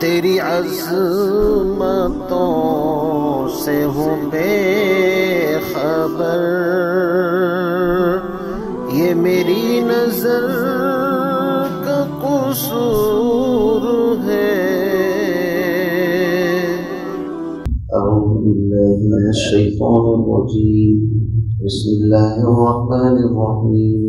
تیری عظمتوں سے ہوں بے خبر، یہ میری نظر کا قصور ہے۔ اعوذ باللہ من الشیطان الرجیم، بسم اللہ الرحمن الرحیم۔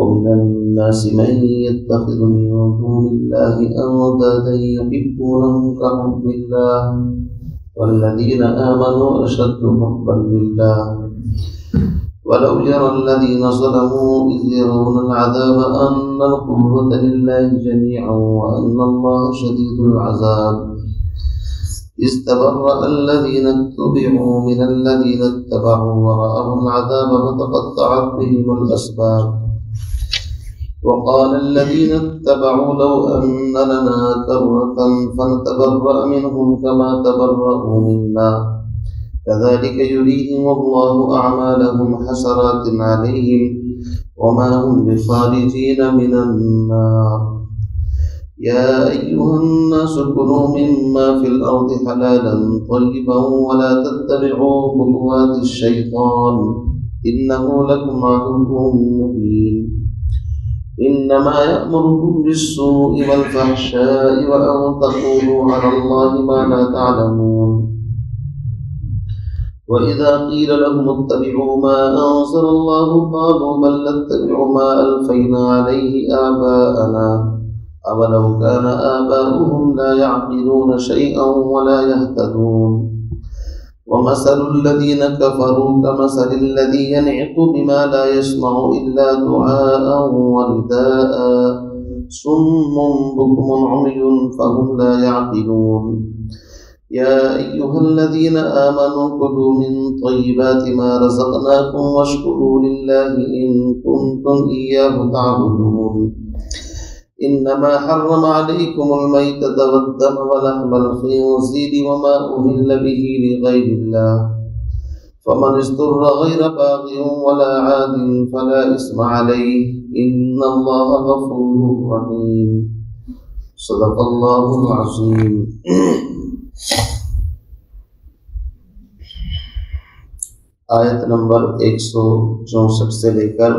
ومن الناس من يتخذ من دون الله أندادا يحبونهم كحب الله والذين آمنوا أشد حبا لله ولو يرى الذين ظلموا إذ يرون العذاب أن القوة لله جميعا وأن الله شديد العذاب إذ تبرأ الذين اتبعوا من الذين اتبعوا ورأوا العذاب فتقطعت بهم الأسباب وقال الذين اتبعوا لو أن لنا كرة فنتبرأ منهم كما تبرأوا منا كذلك يريهم الله أعمالهم حسرات عليهم وما هم بخارجين من النار يا أيها الناس كلوا مما في الأرض حلالا طيبا ولا تتبعوا خطوات الشيطان إنه لكم عدو مبين إنما يأمركم بالسوء والفحشاء وأن تقولوا على الله ما لا تعلمون وإذا قيل لهم اتبعوا ما أنزل الله قالوا بل نتبع ما ألفينا عليه آباءنا أولو كان آباؤهم لا يعقلون شيئا ولا يهتدون ومثل الذين كفروا كمثل الذي ينعق بما لا يسمع إلا دعاء ونداء صم بكم عمي فهم لا يعقلون يا أيها الذين آمنوا كلوا من طيبات ما رزقناكم واشكروا لله إن كنتم إياه تعبدون إنما حرم عليكم الميتة والدم ولحم الخنزير وما أهل به لغير الله فمن اضطر غير باغ ولا عاد فلا إثم عليه إن الله غفور رحيم صدق الله العظيم۔ آیت نمبر 164 سے لے کر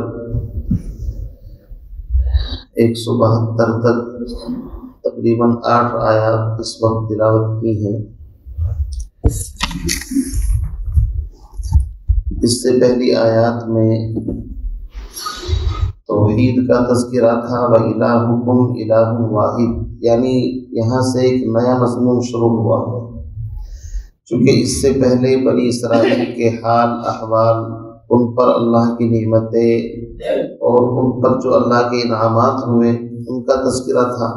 172 تک تقریباً 8 آیات اس وقت تلاوت کی ہیں۔ اس سے پہلی آیات میں توحید کا تذکرہ تھا، وَإِلَٰهُكُمْ إِلَٰهٌ وَاحِدٌ، یعنی یہاں سے ایک نیا مضمون شروع ہوا ہے۔ چونکہ اس سے پہلے بنی اسرائیل کے حال احوال، ان پر اللہ کی نعمتیں اور ان پر جو اللہ کے انعامات ہوئے ان کا تذکرہ تھا،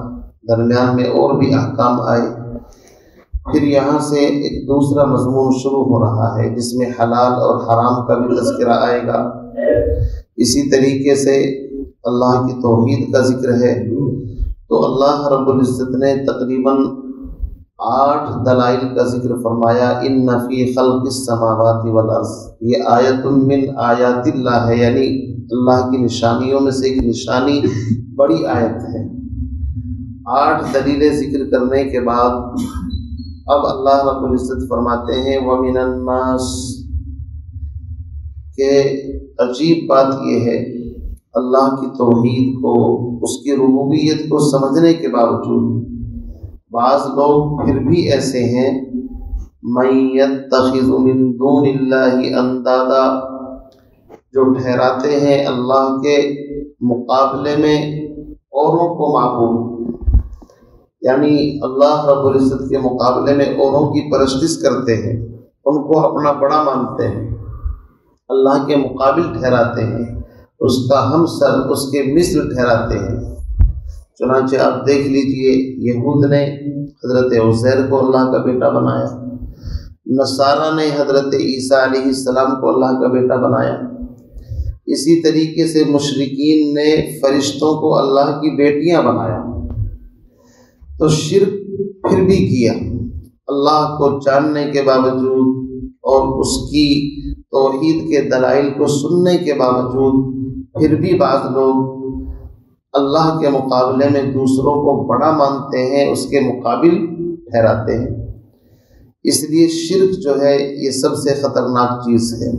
درمیان میں اور بھی احکام آئے۔ پھر یہاں سے ایک دوسرا مضمون شروع ہو رہا ہے جس میں حلال اور حرام کا بھی تذکرہ آئے گا۔ اسی طریقے سے اللہ کی توحید کا ذکر ہے۔ تو اللہ رب العزت نے تقریباً 8 دلائل کا ذکر فرمایا۔ ان فی خلق السماوات والارض، یہ آیت من آیات اللہ ہے، یعنی اللہ کی نشانیوں میں سے ایک نشانی بڑی آیت ہے۔ 8 دلیلیں ذکر کرنے کے بعد اب اللہ رب العزت فرماتے ہیں وَمِنَ النَّاسِ، کہ عجیب بات یہ ہے اللہ کی توحید کو، اس کی ربوبیت کو سمجھنے کے باوجود بعض لوگ پھر بھی ایسے ہیں مَن يَتَّخِذُ مِن دُونِ اللَّهِ أَندَادًا، جو ٹھہراتے ہیں اللہ کے مقابلے میں اوروں کو معبود، یعنی اللہ رب العزت کے مقابلے میں اوروں کی پرستش کرتے ہیں، ان کو اپنا بڑا مانتے ہیں، اللہ کے مقابل ٹھہراتے ہیں، اس کا ہمسر، اس کے مثل ٹھہراتے ہیں۔ چنانچہ آپ دیکھ لیجئے یہود نے حضرت عزیر کو اللہ کا بیٹا بنایا، نصارہ نے حضرت عیسیٰ علیہ السلام کو اللہ کا بیٹا بنایا، اسی طریقے سے مشرکین نے فرشتوں کو اللہ کی بیٹیاں بنایا۔ تو شرک پھر بھی کیا، اللہ کو جاننے کے باوجود اور اس کی توحید کے دلائل کو سننے کے باوجود پھر بھی بعض لوگ اللہ کے مقابلے میں دوسروں کو بڑا مانتے ہیں، اس کے مقابل ٹھہراتے ہیں۔ اس لیے شرک جو ہے یہ سب سے خطرناک چیز ہے۔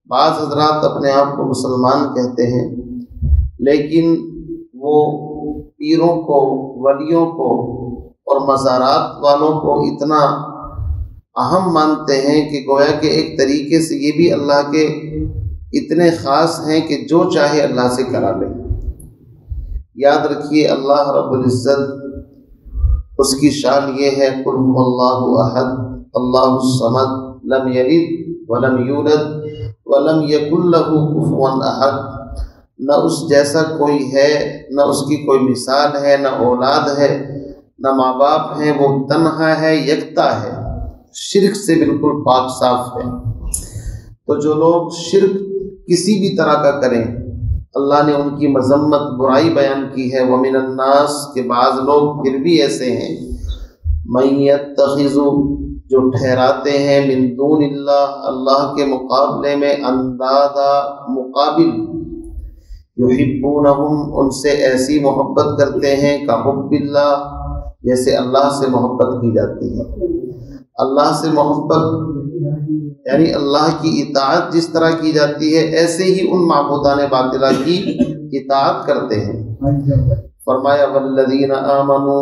بعض حضرات اپنے آپ کو مسلمان کہتے ہیں، لیکن وہ پیروں کو، ولیوں کو اور مزارات والوں کو اتنا اہم مانتے ہیں کہ گویا کہ ایک طریقے سے یہ بھی اللہ کے اتنے خاص ہیں کہ جو چاہے اللہ سے کرا لیں۔ یاد رکھیے اللہ رب العزت اس کی شان یہ ہے، قل هو اللہ احد اللہ الصمد لم یلد ولم یولد ولم یکن له کفوا احد۔ نہ اس جیسا کوئی ہے، نہ اس کی کوئی مثال ہے، نہ اولاد ہے، نہ ماں باپ ہیں، وہ تنہا ہے، یکتا ہے، شرک سے بالکل پاک صاف ہے۔ تو جو لوگ شرک کسی بھی طرح کا کریں، اللہ نے ان کی مذمت، برائی بیان کی ہے۔ وَمِنَ النَّاسِ کے بعض لوگ پھر بھی ایسے ہیں، مَن يَتَّخِذُ جو ٹھہراتے ہیں، مِن دُونِ اللہ اللہ کے مقابلے میں، اندادا مقابل، یحبونہم ان سے ایسی محبت کرتے ہیں، کحب اللہ جیسے اللہ سے محبت کی جاتی ہے۔ اللہ سے محبت یعنی اللہ کی اطاعت جس طرح کی جاتی ہے، ایسے ہی ان معبودان باطلہ کی اطاعت کرتے ہیں۔ فرمایا والذین آمنوا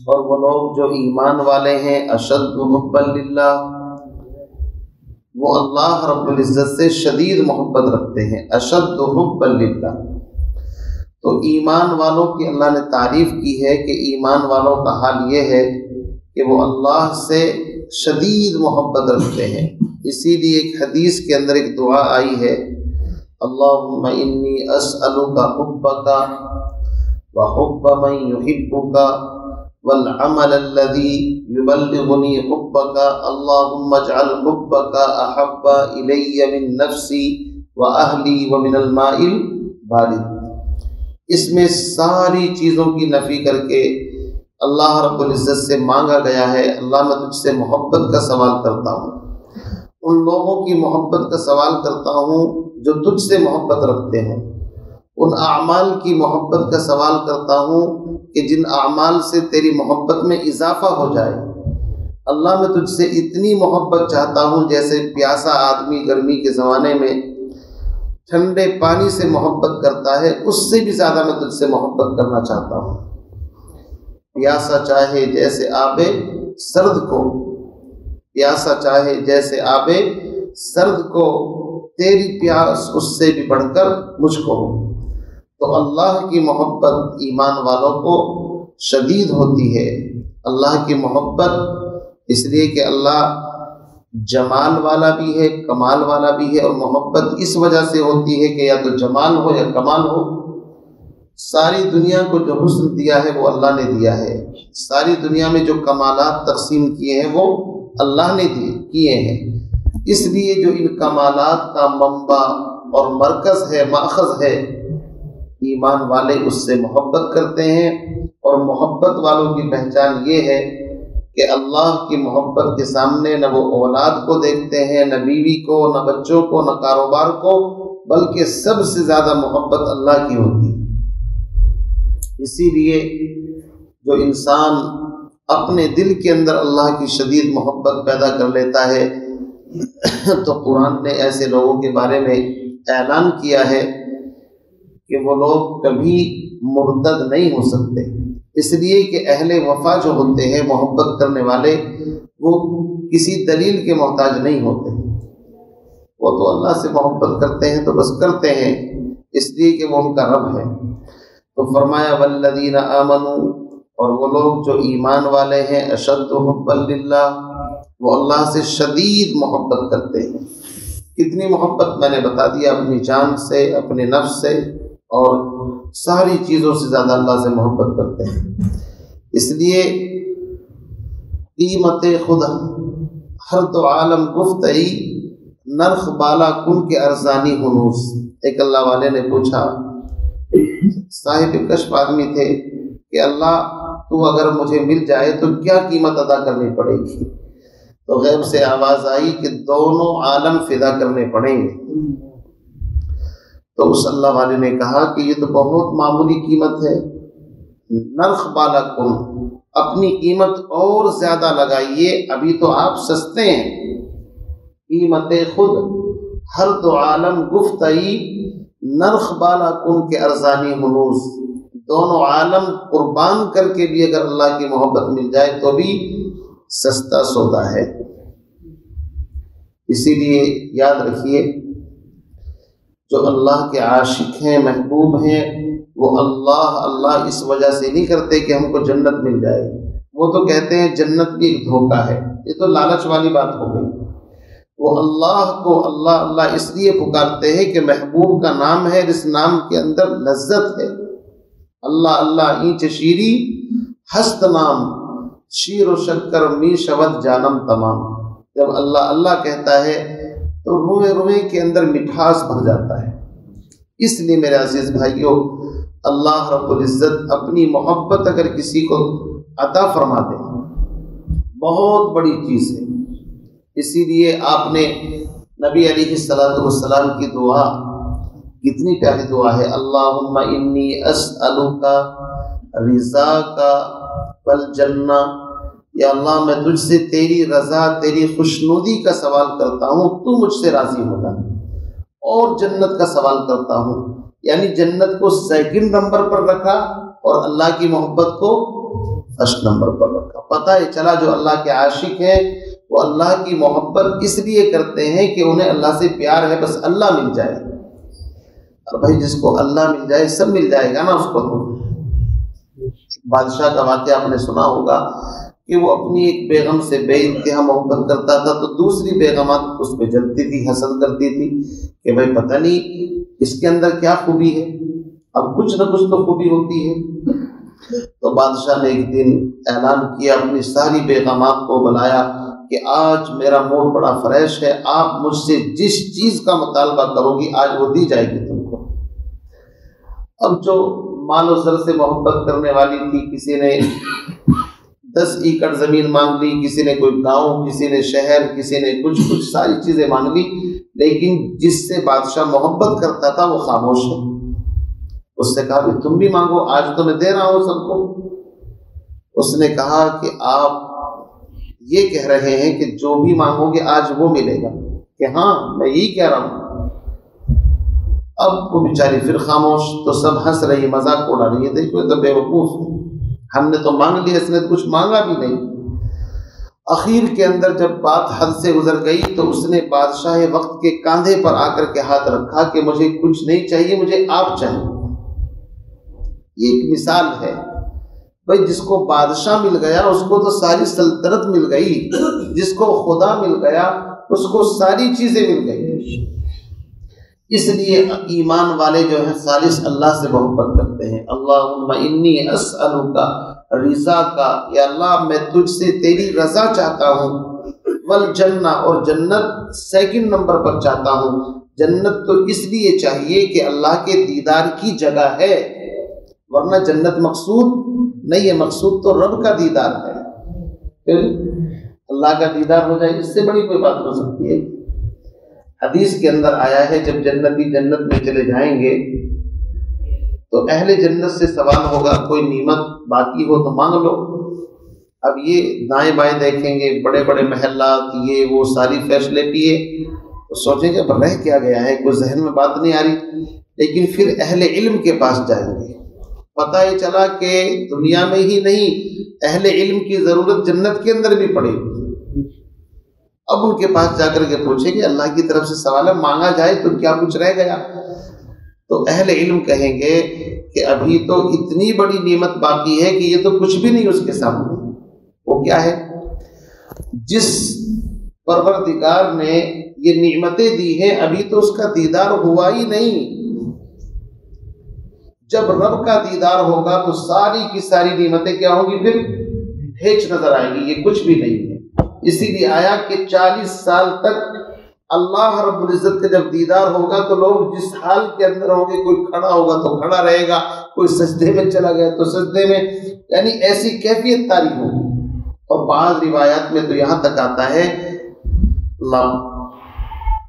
اور وہ لوگ جو ایمان والے ہیں، اشد حبا للہ وہ اللہ رب العزت سے شدید محبت رکھتے ہیں، اشد حبا للہ۔ تو ایمان والوں کی اللہ نے تعریف کی ہے کہ ایمان والوں کا حال یہ ہے کہ وہ اللہ سے شدید محبت رکھتے ہیں۔ اسی لیے ایک حدیث کے اندر ایک دعا آئی ہے، اللہم انی اسألک حبک وحب من یحبک والعمل الذی یبلغنی حبک اللہم اجعل حبک احب الی من نفسی واہلی ومن الماء البارد۔ اس میں ساری چیزوں کی نفی کر کے اللہ رب العزت سے مانگا گیا ہے، اللہ میں تجھ سے محبت کا سوال کرتا ہوں، ان لوگوں کی محبت کا سوال کرتا ہوں جو تجھ سے محبت رکھتے ہیں، ان اعمال کی محبت کا سوال کرتا ہوں کہ جن اعمال سے تیری محبت میں اضافہ ہو جائے۔ اللہ میں تجھ سے اتنی محبت چاہتا ہوں جیسے پیاسا آدمی گرمی کے زمانے میں ٹھنڈے پانی سے محبت کرتا ہے، اس سے بھی زیادہ میں تجھ سے محبت کرنا چاہتا ہوں۔ پیاسا چاہے جیسے آب سرد کو، پیاسا چاہے جیسے آب سرد کو، تیری پیاس اس سے بھی بڑھ کر مجھ کو ہو۔ تو اللہ کی محبت ایمان والوں کو شدید ہوتی ہے۔ اللہ کی محبت اس لیے کہ اللہ جمال والا بھی ہے، کمال والا بھی ہے، اور محبت اس وجہ سے ہوتی ہے کہ یا تو جمال ہو یا کمال ہو۔ ساری دنیا کو جو حسن دیا ہے وہ اللہ نے دیا ہے، ساری دنیا میں جو کمالات تقسیم کیے ہیں وہ اللہ نے کیے ہیں۔ اس لیے جو ان کمالات کا منبع اور مرکز ہے، ماخذ ہے، ایمان والے اس سے محبت کرتے ہیں۔ اور محبت والوں کی پہچان یہ ہے کہ اللہ کی محبت کے سامنے نہ وہ اولاد کو دیکھتے ہیں، نہ بیوی کو، نہ بچوں کو، نہ کاروبار کو، بلکہ سب سے زیادہ محبت اللہ کی ہوتی ہے۔ اسی لیے جو انسان اپنے دل کے اندر اللہ کی شدید محبت پیدا کر لیتا ہے تو قرآن نے ایسے لوگوں کے بارے میں اعلان کیا ہے کہ وہ لوگ کبھی مرتد نہیں ہو سکتے، اس لیے کہ اہل وفا جو ہوتے ہیں، محبت کرنے والے، وہ کسی دلیل کے محتاج نہیں ہوتے، وہ تو اللہ سے محبت کرتے ہیں تو بس کرتے ہیں، اس لیے کہ وہ ان کا رب ہے۔ تو فرمایا والذین آمنوا اور وہ لوگ جو ایمان والے ہیں، اشد حبا للہ وہ اللہ سے شدید محبت کرتے ہیں۔ کتنی محبت میں نے بتا دیا، اپنی جان سے، اپنے نفس سے، اور ساری چیزوں سے زیادہ اللہ سے محبت کرتے ہیں۔ اس لیے قیمت خود ہر دو عالم گفتئی نرخ بالا کن کے ارزانی ہنوس۔ ایک اللہ والے نے پوچھا، صاحب کشف آدمی تھے، کہ اللہ تو اگر مجھے مل جائے تو کیا قیمت ادا کرنی پڑے گی؟ تو غیب سے آواز آئی کہ دونوں عالم فدا کرنے پڑیں گے۔ تو اس اللہ والے نے کہا کہ یہ تو بہت معمولی قیمت ہے، نرخ بالا کن، اپنی قیمت اور زیادہ لگائیے، ابھی تو آپ سستے ہیں۔ قیمت خود ہر دو عالم گفتئی، نرخ بالا کن کے ارزانی ہنوز، دونوں عالم قربان کر کے بھی اگر اللہ کی محبت مل جائے تو بھی سستا سودا ہے۔ اسی لیے یاد رکھیے، جو اللہ کے عاشق ہیں، محبوب ہیں، وہ اللہ اللہ اس وجہ سے نہیں کرتے کہ ہم کو جنت مل جائے، وہ تو کہتے ہیں جنت بھی ایک دھوکہ ہے، یہ تو لالچ والی بات ہو گئی۔ وہ اللہ کو اللہ اللہ اس لیے پکارتے ہیں کہ محبوب کا نام ہے، اس نام کے اندر لذت ہے۔ اللہ اللہ اینچ شیری ہست نام، شیر و شکر می شود جانم تمام۔ جب اللہ اللہ کہتا ہے تو روئے روئے کے اندر مٹھاس بھر جاتا ہے۔ اس لیے میرے عزیز بھائیوں، اللہ رب العزت اپنی محبت اگر کسی کو عطا فرما دے بہت بڑی چیز ہے۔ اسی لیے آپ نے نبی علیہ الصلوۃ والسلام کی دعا، کتنی پیاری دعا ہے، اللہم انی اسألک رضاک والجنہ، یا اللہ میں تجھ سے تیری رضا، تیری خوشنودی کا سوال کرتا ہوں، تو مجھ سے راضی ہو جا، اور جنت کا سوال کرتا ہوں۔ یعنی جنت کو سیکنڈ نمبر پر رکھا اور اللہ کی محبت کو فرسٹ نمبر پر رکھا۔ پتہ ہے چلا جو اللہ کے عاشق ہیں وہ اللہ کی محبت اس لیے کرتے ہیں کہ انہیں اللہ سے پیار ہے، بس اللہ مل جائے۔ اور بھائی جس کو اللہ مل جائے سب مل جائے گا نا اس کو۔ تو بادشاہ کا واقعہ آپ نے سنا ہوگا کہ وہ اپنی ایک بیگم سے بے انتہا محبت کرتا تھا، تو دوسری بیگمات اس پہ جلتی تھی، حسد کرتی تھی کہ بھائی پتہ نہیں اس کے اندر کیا خوبی ہے، اب کچھ نہ کچھ تو خوبی ہوتی ہے۔ تو بادشاہ نے ایک دن اعلان کیا، اپنی ساری بیگمات کو بلایا کہ آج میرا موڈ بڑا فریش ہے، آپ مجھ سے جس چیز کا مطالبہ کرو گی آج وہ دی جائے گی تم کو۔ اب جو مال و زر سے محبت کرنے والی تھی، کسی نے 10 ایکڑ زمین مانگ لی، کسی نے کوئی گاؤں، کسی نے شہر، کسی نے کچھ ساری چیزیں مانگ لی، لیکن جس سے بادشاہ محبت کرتا تھا وہ خاموش ہے۔ اس سے کہا کہ تم بھی مانگو، آج تو میں دے رہا ہوں سب کو۔ اس نے کہا کہ آپ یہ کہہ رہے ہیں کہ جو بھی مانگو گے آج وہ ملے گا، کہ ہاں میں یہی کہہ رہا ہوں۔ اب وہ بیچاری پھر خاموش، تو سب ہنس رہی، مذاق اڑا رہی ہے، دیکھو یہ تو بے وقوف ہے، ہم نے تو مانگ لیا، اس نے کچھ مانگا بھی نہیں۔ اخیر کے اندر جب بات حد سے گزر گئی تو اس نے بادشاہ وقت کے کاندھے پر آ کر کے ہاتھ رکھا کہ مجھے کچھ نہیں چاہیے، مجھے آپ چاہیے۔ یہ ایک مثال ہے، بھائی جس کو بادشاہ مل گیا اس کو تو ساری سلطنت مل گئی، جس کو خدا مل گیا اس کو ساری چیزیں مل گئی۔ اس لیے ایمان والے جو ہیں خالص اللہ سے محبت کرتے ہیں۔ اللہم انی اسألک رضاک، یا اللہ میں تجھ سے تیری رضا چاہتا ہوں، والجنہ، اور جنت سیکنڈ نمبر پر چاہتا ہوں۔ جنت تو اس لیے چاہیے کہ اللہ کے دیدار کی جگہ ہے، ورنہ جنت مقصود نہیں ہے، مقصود تو رب کا دیدار ہے۔ پھر اللہ کا دیدار ہو جائے، اس سے بڑی کوئی بات ہو سکتی ہے؟ حدیث کے اندر آیا ہے جب جنتی جنت میں چلے جائیں گے تو اہل جنت سے سوال ہوگا کوئی نعمت باقی ہو تو مانگ لو۔ اب یہ دائیں بائیں دیکھیں گے، بڑے بڑے محلات، یہ وہ ساری فیصلے پیے، تو سوچیں گے پر رہ کیا گیا ہے، کوئی ذہن میں بات نہیں آ رہی۔ لیکن پھر اہل علم کے پاس جائیں گے، پتہ یہ چلا کہ دنیا میں ہی نہیں، اہل علم کی ضرورت جنت کے اندر بھی پڑے گی۔ اب ان کے پاس جا کر کے پوچھیں کہ اللہ کی طرف سے سوال ہے، مانگا جائے تو کیا کچھ رہ گیا؟ تو اہل علم کہیں گے کہ ابھی تو اتنی بڑی نعمت باقی ہے کہ یہ تو کچھ بھی نہیں اس کے سامنے۔ وہ کیا ہے؟ جس پروردگار نے یہ نعمتیں دی ہیں ابھی تو اس کا دیدار ہوا ہی نہیں۔ جب رب کا دیدار ہوگا تو ساری کی ساری نعمتیں کیا ہوں گی؟ پھر ہیچ نظر آئے گی، یہ کچھ بھی نہیں ہے۔ اسی لیے آیا کہ 40 سال تک اللہ رب العزت کا جب دیدار ہوگا تو لوگ جس حال کے اندر ہوں گے، کوئی کھڑا ہوگا تو کھڑا رہے گا، کوئی سجدے میں چلا گیا تو سجدے میں، یعنی ایسی کیفیت طاری ہوگی۔ اور بعض روایات میں تو یہاں تک آتا ہے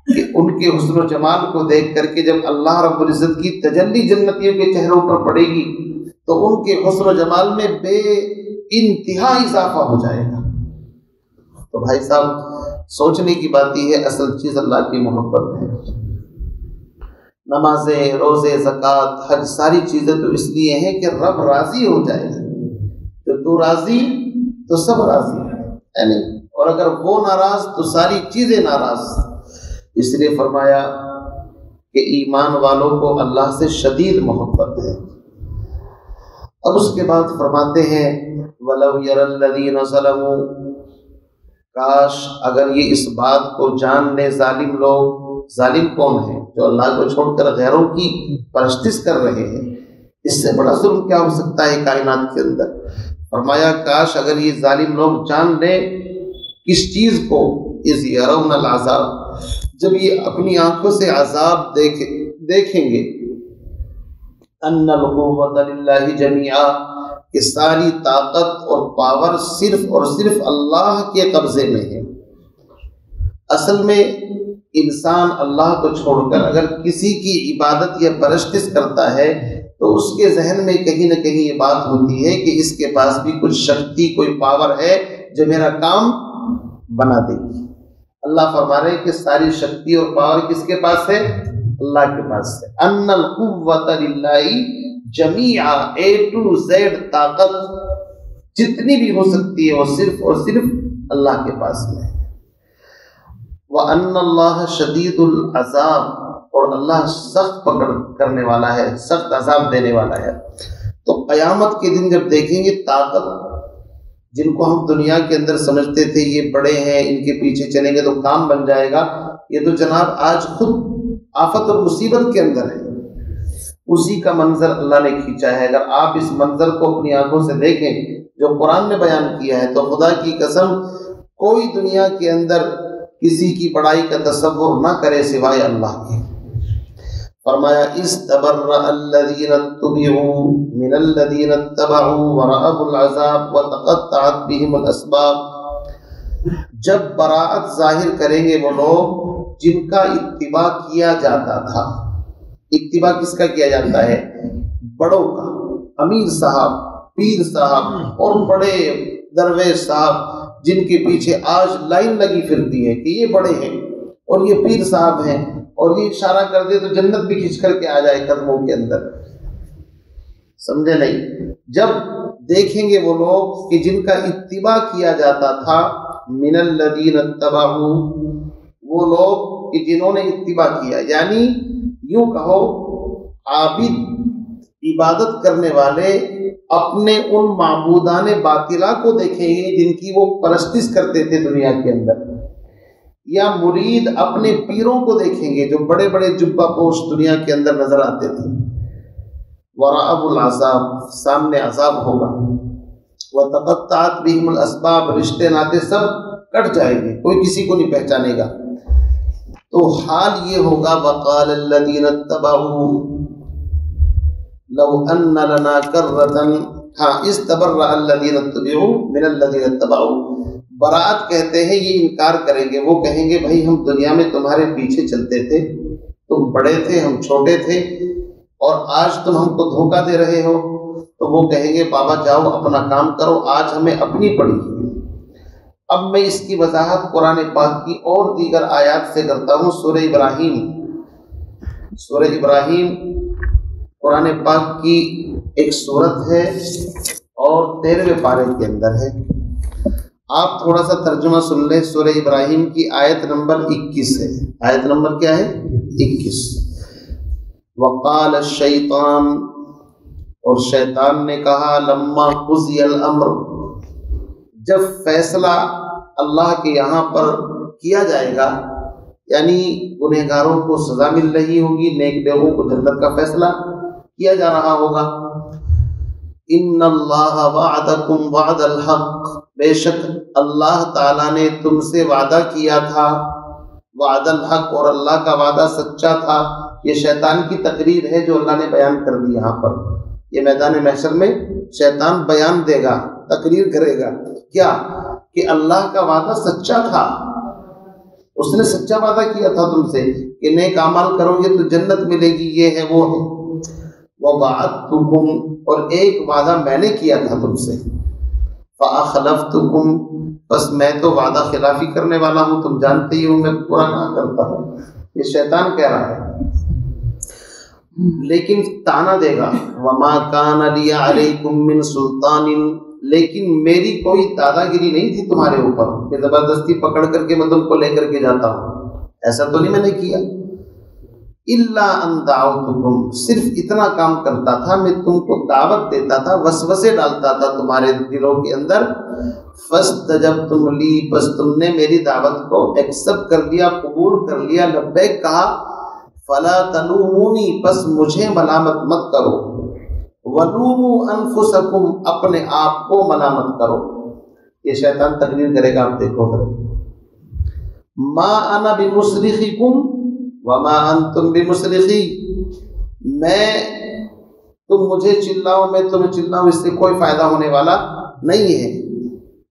کہ ان کے حسن و جمال کو دیکھ کر کے جب اللہ رب العزت کی تجلی جنتیوں کے چہروں پر پڑے گی تو ان کے حسن و جمال میں بے انتہا اضافہ ہو جائے گا۔ تو بھائی صاحب سوچنے کی بات یہ ہے، اصل چیز اللہ کی محبت ہے۔ نمازیں، روزے، زکوٰۃ، حج، ساری چیزیں تو اس لیے ہیں کہ رب راضی ہو جائے، تو تو راضی تو سب راضی ہے نہیں، اور اگر وہ ناراض تو ساری چیزیں ناراض۔ اس لیے فرمایا کہ ایمان والوں کو اللہ سے شدید محبت ہے۔ اب اس کے بعد فرماتے ہیں وَلَوْ يَرَى الَّذِينَ ظَلَمُوا، کاش اگر یہ اس بات کو جان لے ظالم لوگ۔ ظالم کون ہے؟ جو اللہ کو چھوڑ کر غیروں کی پرستش کر رہے ہیں۔ اس سے بڑا ظلم کیا ہو سکتا ہے کائنات کے اندر؟ فرمایا کاش اگر یہ ظالم لوگ جان لیں کس چیز کو، اذ یرون العذاب، جب یہ اپنی آنکھوں سے عذاب دیکھیں گے، ان القوۃ للہ جمیعا، کہ ساری طاقت اور پاور صرف اور صرف اللہ کے قبضے میں ہے۔ اصل میں انسان اللہ کو چھوڑ کر اگر کسی کی عبادت یا پرستش کرتا ہے تو اس کے ذہن میں کہیں نہ کہیں یہ بات ہوتی ہے کہ اس کے پاس بھی کچھ شکتی، کوئی پاور ہے جو میرا کام بنا دے گی۔ اللہ فرما رہے ہیں کہ ساری شکتی اور پاور کس کے پاس ہے؟ اللہ کے پاس ہے۔ ان القوۃ للہ جمیعا، اے ٹو زیڈ طاقت جتنی بھی ہو سکتی ہے وہ صرف اور صرف اللہ کے پاس میں ہے۔ وَأَنَّ اللَّهَ شَدِيدُ الْعَذَابِ، اور اللہ سخت پکڑ کرنے والا ہے، سخت عذاب دینے والا ہے۔ تو قیامت کے دن جب دیکھیں گے طاقت، جن کو ہم دنیا کے اندر سمجھتے تھے یہ بڑے ہیں، ان کے پیچھے چلیں گے تو کام بن جائے گا، یہ تو جناب آج خود آفت اور مصیبت کے اندر ہے۔ اسی کا منظر اللہ نے کھینچا ہے۔ اگر آپ اس منظر کو اپنی آنکھوں سے دیکھیں جو قرآن نے بیان کیا ہے، تو خدا کی قسم کوئی دنیا کے اندر کسی کی بڑائی کا تصور نہ کرے سوائے اللہ کے۔ فرمایا استبرأ الذین اتبعوا من الذین اتبعوا ورأوا العذاب وتقطعت بهم الاسباب، جب براءت ظاہر کریں گے وہ لوگ جن کا اتباع کیا جاتا تھا۔ اتباع کس کا کیا جاتا ہے؟ بڑوں کا، امیر صاحب، پیر صاحب اور بڑے درویش صاحب جن کے پیچھے آج لائن لگی پھرتی ہے کہ یہ بڑے ہیں اور یہ پیر صاحب ہیں، اور یہ اشارہ کر دے تو جنت بھی کھینچ کر کے آ جائے قدموں کے اندر۔ سمجھے نہیں؟ جب دیکھیں گے وہ لوگ کہ جن کا اتباع کیا جاتا تھا، من الذین اتبعوا، وہ لوگ کہ جنہوں نے اتباع کیا، یعنی یوں کہو عابد، عبادت کرنے والے اپنے ان معبودان باطلہ کو دیکھیں گے جن کی وہ پرستش کرتے تھے دنیا کے اندر، یا مرید اپنے پیروں کو دیکھیں گے جو بڑے بڑے جبہ پوش دنیا کے اندر نظر آتے تھے۔ وَرَأَوُا الْعَذَابَ، سامنے عذاب ہوگا۔ وَتَقَطَّعَتْ بِهِمُ الْأَسْبَابُ، رشتے ناطے سب کٹ جائیں گے، کوئی کسی کو نہیں پہچانے گا۔ تو حال یہ ہوگا وَقَالَ الَّذِينَ اتَّبَعُوا لو ان لنا کرۃ، ہاں استبرأ الذین اتبعوا من الذین اتبعوا، برات کہتے ہیں یہ انکار کریں گے، وہ کہیں گے بھائی ہم دنیا میں تمہارے پیچھے چلتے تھے، تم بڑے تھے ہم چھوٹے تھے، اور آج تم ہم کو دھوکہ دے رہے ہو۔ تو وہ کہیں گے بابا جاؤ اپنا کام کرو، آج ہمیں اپنی پڑی ہے۔ اب میں اس کی وضاحت قرآن پاک کی اور دیگر آیات سے کرتا ہوں۔ سورہ ابراہیم، سورہ ابراہیم قرآن پاک کی ایک سورت ہے اور 13ویں پارے کے اندر ہے۔ آپ تھوڑا سا ترجمہ سن لیں۔ سورہ ابراہیم کی آیت نمبر 21 ہے۔ آیت نمبر کیا ہے؟ 21۔ وقال الشیطان، اور شیطان نے کہا، لما قضی الامر، جب فیصلہ اللہ کے یہاں پر کیا جائے گا، یعنی گنہگاروں کو سزا مل رہی ہوگی، نیک لوگوں کو جنت کا فیصلہ کیا جا رہا ہوگا۔ ان اللہ وعدکم وعد الحق، بے شک اللہ تعالیٰ نے تم سے وعدہ کیا تھا، وعد الحق، اور اللہ کا وعدہ سچا تھا۔ یہ شیطان کی تقریر ہے جو اللہ نے بیان کر دی یہاں پر۔ یہ میدان محشر میں شیطان بیان دے گا، تقریر کرے گا، کیا کہ اللہ کا وعدہ سچا تھا۔ اس نے سچا وعدہ کیا تھا تم سے کہ نیک اعمال کرو گے تو جنت ملے گی، یہ ہے وہ ہے۔ وَوَعَدتُّكُمْ، اور ایک وعدہ میں نے کیا تھا تم سے، فَأَخْلَفْتُكُمْ، بس میں تو وعدہ خلافی کرنے والا ہوں، تم جانتے ہی ہو میں پورا کہاں کرتا ہوں۔ یہ شیطان کہہ رہا ہے، لیکن تانا دے گا، وَمَا كَانَ لِيَ عَلَيْكُمْ مِنْ سُلْطَانٍ، لیکن میری کوئی دادا گیری نہیں تھی تمہارے اوپر کہ زبردستی پکڑ کر کے میں تم کو لے کر کے جاتا ہوں، ایسا تو نہیں میں نے کیا۔ الا ان دعوتکم، صرف اتنا کام کرتا تھا میں تم کو دعوت دیتا تھا، وسوسے ڈالتا تھا تمہارے دلوں کے اندر، فاستجبتم لی، بس تم نے میری دعوت کو ایکسپٹ کر لیا، قبول کر لیا، لبیک کہا، فلا تلومونی، بس مجھے ملامت مت کرو، ولوموا انفسکم، اپنے آپ کو ملامت کرو۔ یہ شیطان تقریر کرے گا، آپ دیکھو ما انا بمصرخکم وما انتم بمصرخی، میں تم مجھے چلاؤ میں تمہیں چلاؤں، اس سے کوئی فائدہ ہونے والا نہیں ہے۔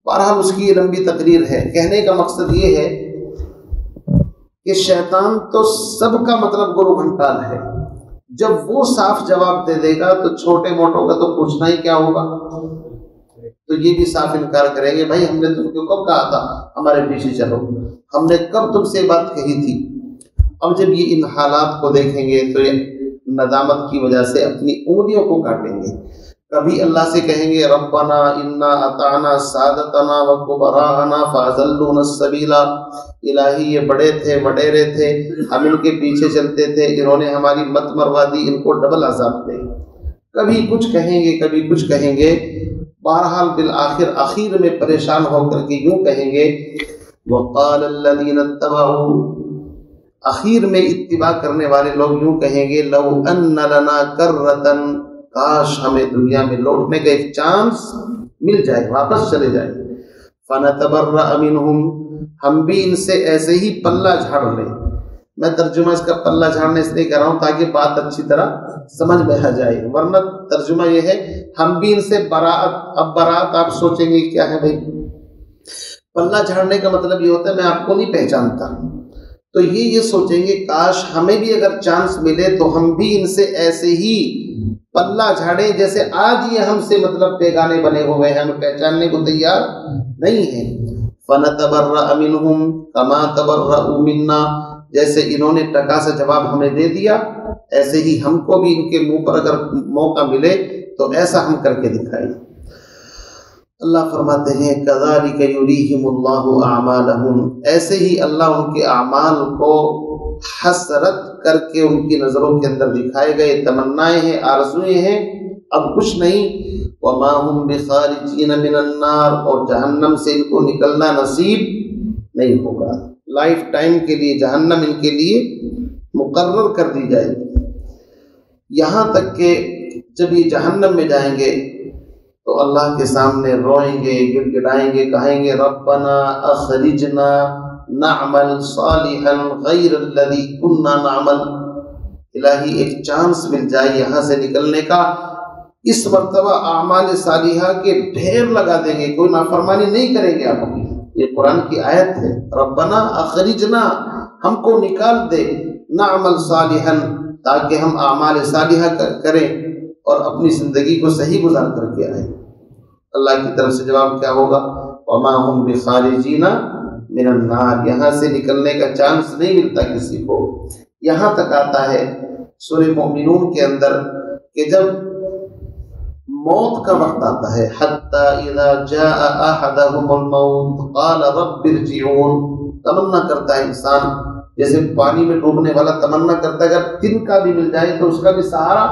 بہرحال اس کی لمبی تقریر ہے، کہنے کا مقصد یہ ہے کہ شیطان تو سب کا مطلب گرو گھنٹال ہے، جب وہ صاف جواب دے دے گا تو چھوٹے موٹوں کا تو پوچھنا ہی کیا ہوگا، تو یہ بھی صاف انکار کریں گے، بھائی ہم نے تم کو کب کہا تھا ہمارے پیچھے چلو، ہم نے کب تم سے بات کہی تھی۔ اب جب یہ ان حالات کو دیکھیں گے تو یہ ندامت کی وجہ سے اپنی انگلیوں کو کاٹیں گے، کبھی اللہ سے کہیں گے ربنا انا اطعنا سادتنا وکبراءنا فاضلونا السبیل، الہی یہ بڑے تھے وڈیرے تھے، ہم ان کے پیچھے چلتے تھے، انہوں نے ہماری مت مروا دی، ان کو ڈبل عذاب دے۔ کبھی کچھ کہیں گے کبھی کچھ کہیں گے، بہرحال بالآخر اخیر میں پریشان ہو کر کے یوں کہیں گے وقال الذین اتبعوا، اخیر میں اتباع کرنے والے لوگ یوں کہیں گے لو ان لنا کرۃ، کاش ہمیں دنیا میں لوٹنے کا ایک چانس مل جائے، واپس چلے جائیں، فنتبرأ منہم، ہم بھی ان سے ایسے ہی پلہ جھاڑ لیں۔ میں ترجمہ اس کا پلہ جھاڑنے اس لیے کر رہا ہوں تاکہ بات اچھی طرح سمجھ میں آ جائے، ورنہ ترجمہ یہ ہے ہم بھی ان سے براءت۔ اب براءت آپ سوچیں گے کیا ہے بھائی، پلہ جھاڑنے کا مطلب یہ ہوتا ہے میں آپ کو نہیں پہچانتا، تو یہ سوچیں گے کاش ہمیں بھی اگر چانس ملے تو ہم بھی ان سے ایسے ہی پلہ جھاڑیں جیسے آج یہ ہم سے مطلب بیگانے بنے ہوئے ہیں، ہمیں پہچاننے کو تیار نہیں ہیں۔ فنتبرأ منہم کما تبرؤوا منا، جیسے انہوں نے ٹکا سا جواب ہمیں دے دیا، ایسے ہی ہم کو بھی ان کے منہ پر اگر موقع ملے تو ایسا ہم کر کے دکھائیں۔ اللہ فرماتے ہیں کذالک یریہم اللہ اعمالہم، ایسے ہی اللہ ان کے اعمال کو حسرت کر کے ان کی نظروں کے اندر دکھائے گئے، تمنائیں ہیں، آرزویں ہیں، اب کچھ نہیں۔ وما ہم بخارجین من النار، اور جہنم سے ان کو نکلنا نصیب نہیں ہوگا، لائف ٹائم کے لیے جہنم ان کے لیے مقرر کر دی جائے گی، یہاں تک کہ جب یہ جہنم میں جائیں گے تو اللہ کے سامنے روئیں گے، گڑ گڑائیں گے، کہیں گے ربنا اخرجنا نعمل صالحا غیر الذی کننا نعمل، الہی ایک چانس مل جائے یہاں سے نکلنے کا، اس مرتبہ اعمال صالحہ کے ڈھیر لگا دیں گے، کوئی نافرمانی نہیں کریں گے آپ کی۔ یہ قرآن کی آیت ہے، ربنا اخرجنا، ہم کو نکال دے، نعمل صالحا، تاکہ ہم اعمال صالحہ کریں اور اپنی زندگی کو صحیح گزار کر کے آئیں۔ اللہ کی طرف سے جواب کیا ہوگا، وما ہم بخارجین من النار، یہاں سے نکلنے کا چانس نہیں ملتا کسی کو۔ یہاں تک آتا ہے سورہ مومنون کے اندر کہ جب موت کا وقت آتا ہے، حتی اذا جاء احدهم الموت قال رب ارجعون، تمنا کرتا ہے انسان جیسے پانی میں ڈوبنے والا تمنا کرتا ہے اگر دن کا بھی مل جائے تو اس کا بھی سہارا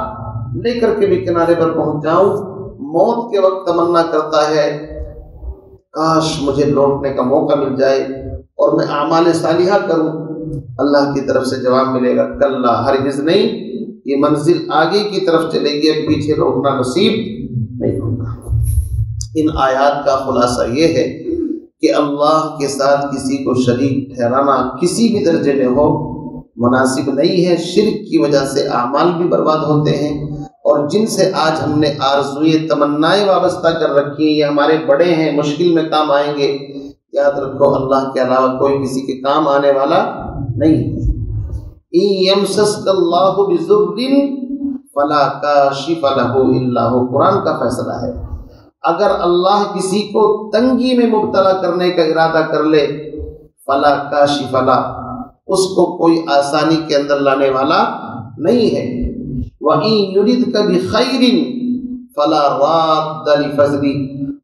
لے کر کے بھی کنارے پر پہنچ جاؤں، موت کے وقت تمنا کرتا ہے کاش مجھے لوٹنے کا موقع مل جائے اور میں اعمال صالحہ کروں۔ اللہ کی طرف سے جواب ملے گا کلا، ہرگز نہیں، یہ منزل آگے کی طرف چلے گی، اب پیچھے لوٹنا نصیب نہیں ہوگا۔ ان آیات کا خلاصہ یہ ہے کہ اللہ کے ساتھ کسی کو شریک ٹھہرانا کسی بھی درجے میں ہو مناسب نہیں ہے، شرک کی وجہ سے اعمال بھی برباد ہوتے ہیں، اور جن سے آج ہم نے آرزوئیں تمنائیں وابستہ کر رکھی ہیں، یہ ہمارے بڑے ہیں، مشکل میں کام آئیں گے، یاد رکھو اللہ کے علاوہ کوئی کسی کے کام آنے والا نہیں ہے۔ ان یمسسک اللہ بضر فلا کاشف لہ الا ہو، قرآن کا فیصلہ ہے، اگر اللہ کسی کو تنگی میں مبتلا کرنے کا ارادہ کر لے، فلا کاشف لہ، اس کو کوئی آسانی کے اندر لانے والا نہیں ہے۔ وَإِن يُرِدْكَ بِخَيْرٍ فَلَا رَادَّ لِفَضْلِهِ،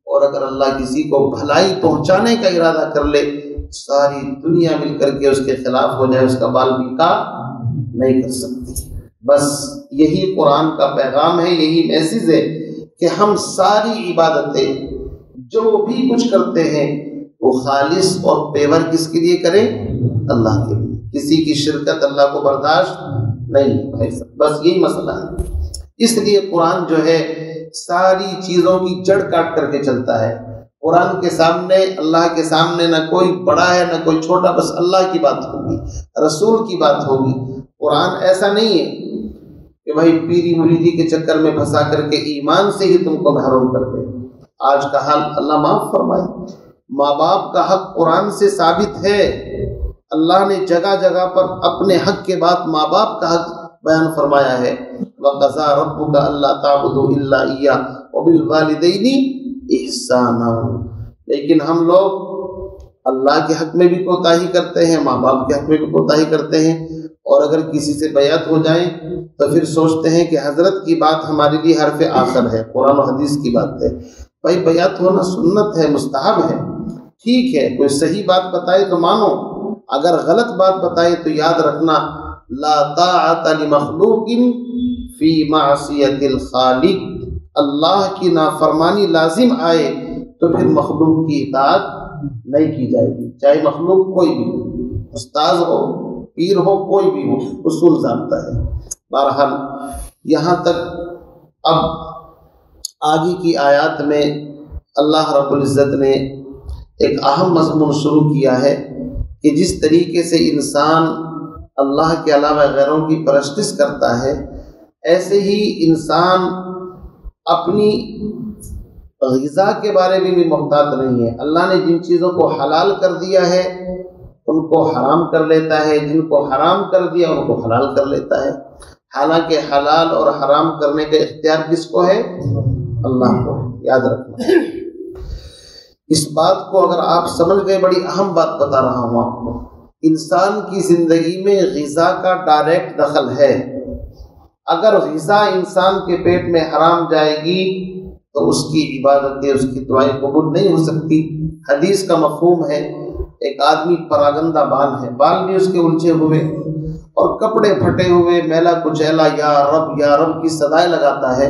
اور اگر اللہ کسی کو بھلائی پہنچانے کا ارادہ کر لے، ساری دنیا مل کر کے اس کے خلاف ہو جائے، اس کا بال بیکا نہیں کر سکتی۔ بس یہی قرآن کا پیغام ہے، یہی میسیج ہے کہ ہم ساری عبادتیں جو بھی کچھ کرتے ہیں وہ خالص اور پیور کس کے لیے کریں؟ اللہ کے لیے، کسی کی شرکت اللہ کو برداشت نہیں بھائی صاحب، بس یہی مسئلہ ہے۔ اس لیے قرآن جو ہے ساری چیزوں کی جڑ کاٹ کر کے چلتا ہے۔ قرآن کے سامنے، اللہ کے سامنے نہ کوئی بڑا ہے نہ کوئی چھوٹا، بس اللہ کی بات ہوگی، رسول کی بات ہوگی۔ قرآن ایسا نہیں ہے کہ بھائی پیری مریدی کے چکر میں پھنسا کر کے ایمان سے ہی تم کو محروم کر دے۔ آج کا حال اللہ معاف فرمائے، ماں باپ کا حق قرآن سے ثابت ہے، اللہ نے جگہ جگہ پر اپنے حق کے بعد ماں باپ کا حق بیان فرمایا ہے۔ وَقَضَىٰ رَبُّكَ أَلَّا تَعْبُدُوا إِلَّا إِيَّاهُ وَبِالْوَالِدَيْنِ إِحْسَانًا، لیکن ہم لوگ اللہ کے حق میں بھی کوتاہی کرتے ہیں، ماں باپ کے حق میں بھی کوتاہی کرتے ہیں، اور اگر کسی سے بیعت ہو جائیں تو پھر سوچتے ہیں کہ حضرت کی بات ہمارے لیے حرف آخر ہے، قرآن و حدیث کی بات ہے۔ بھائی بیعت ہونا سنت ہے، مستحب ہے، ٹھیک ہے، کوئی صحیح بات بتائے تو مانو، اگر غلط بات بتائے تو یاد رکھنا لا طاعت لمخلوق فی معصیت الخالق، اللہ کی نافرمانی لازم آئے تو پھر مخلوق کی اطاعت نہیں کی جائے گی، چاہے مخلوق کوئی بھی ہو، استاذ ہو، پیر ہو، کوئی بھی ہو، اصول جانتا ہے۔ بہرحال یہاں تک اب آگے کی آیات میں اللہ رب العزت نے ایک اہم مضمون شروع کیا ہے کہ جس طریقے سے انسان اللہ کے علاوہ غیروں کی پرستش کرتا ہے، ایسے ہی انسان اپنی غذا کے بارے میں بھی محتاط نہیں ہے۔ اللہ نے جن چیزوں کو حلال کر دیا ہے ان کو حرام کر لیتا ہے، جن کو حرام کر دیا ان کو حلال کر لیتا ہے، حالانکہ حلال اور حرام کرنے کا اختیار کس کو ہے؟ اللہ کو ہے، یاد رکھنا۔ اس بات کو اگر آپ سمجھ گئے، بڑی اہم بات بتا رہا ہوں آپ کو، انسان کی زندگی میں غذا کا ڈائریکٹ دخل ہے۔ اگر غذا انسان کے پیٹ میں حرام جائے گی تو اس کی عبادتیں، اس کی دعائیں قبول نہیں ہو سکتی۔ حدیث کا مفہوم ہے، ایک آدمی پراگندہ بال ہے، بال بھی اس کے الجھے ہوئے اور کپڑے پھٹے ہوئے، میلا کچیلا، یا رب کی صدائیں لگاتا ہے،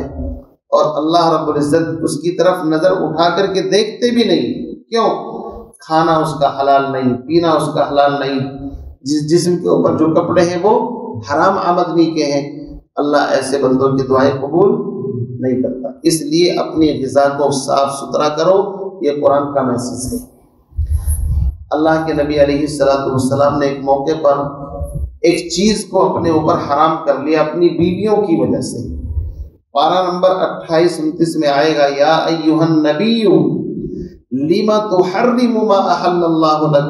اور اللہ رب العزت اس کی طرف نظر اٹھا کر کے دیکھتے بھی نہیں۔ کیوں؟ کھانا اس کا حلال نہیں، پینا اس کا حلال نہیں، جس جسم کے اوپر جو کپڑے ہیں وہ حرام آمدنی کے ہیں۔ اللہ ایسے بندوں کی دعائیں قبول نہیں کرتا۔ اس لیے اپنی غذا کو صاف ستھرا کرو، یہ قرآن کا میسیج ہے۔ اللہ کے نبی علیہ السلام نے ایک موقع پر ایک چیز کو اپنے اوپر حرام کر لیا اپنی بیویوں کی وجہ سے۔ پارہ نمبر 28-29 میں آئے گا، یا ایھا النبی لما تحرم ما احل اللہ لک،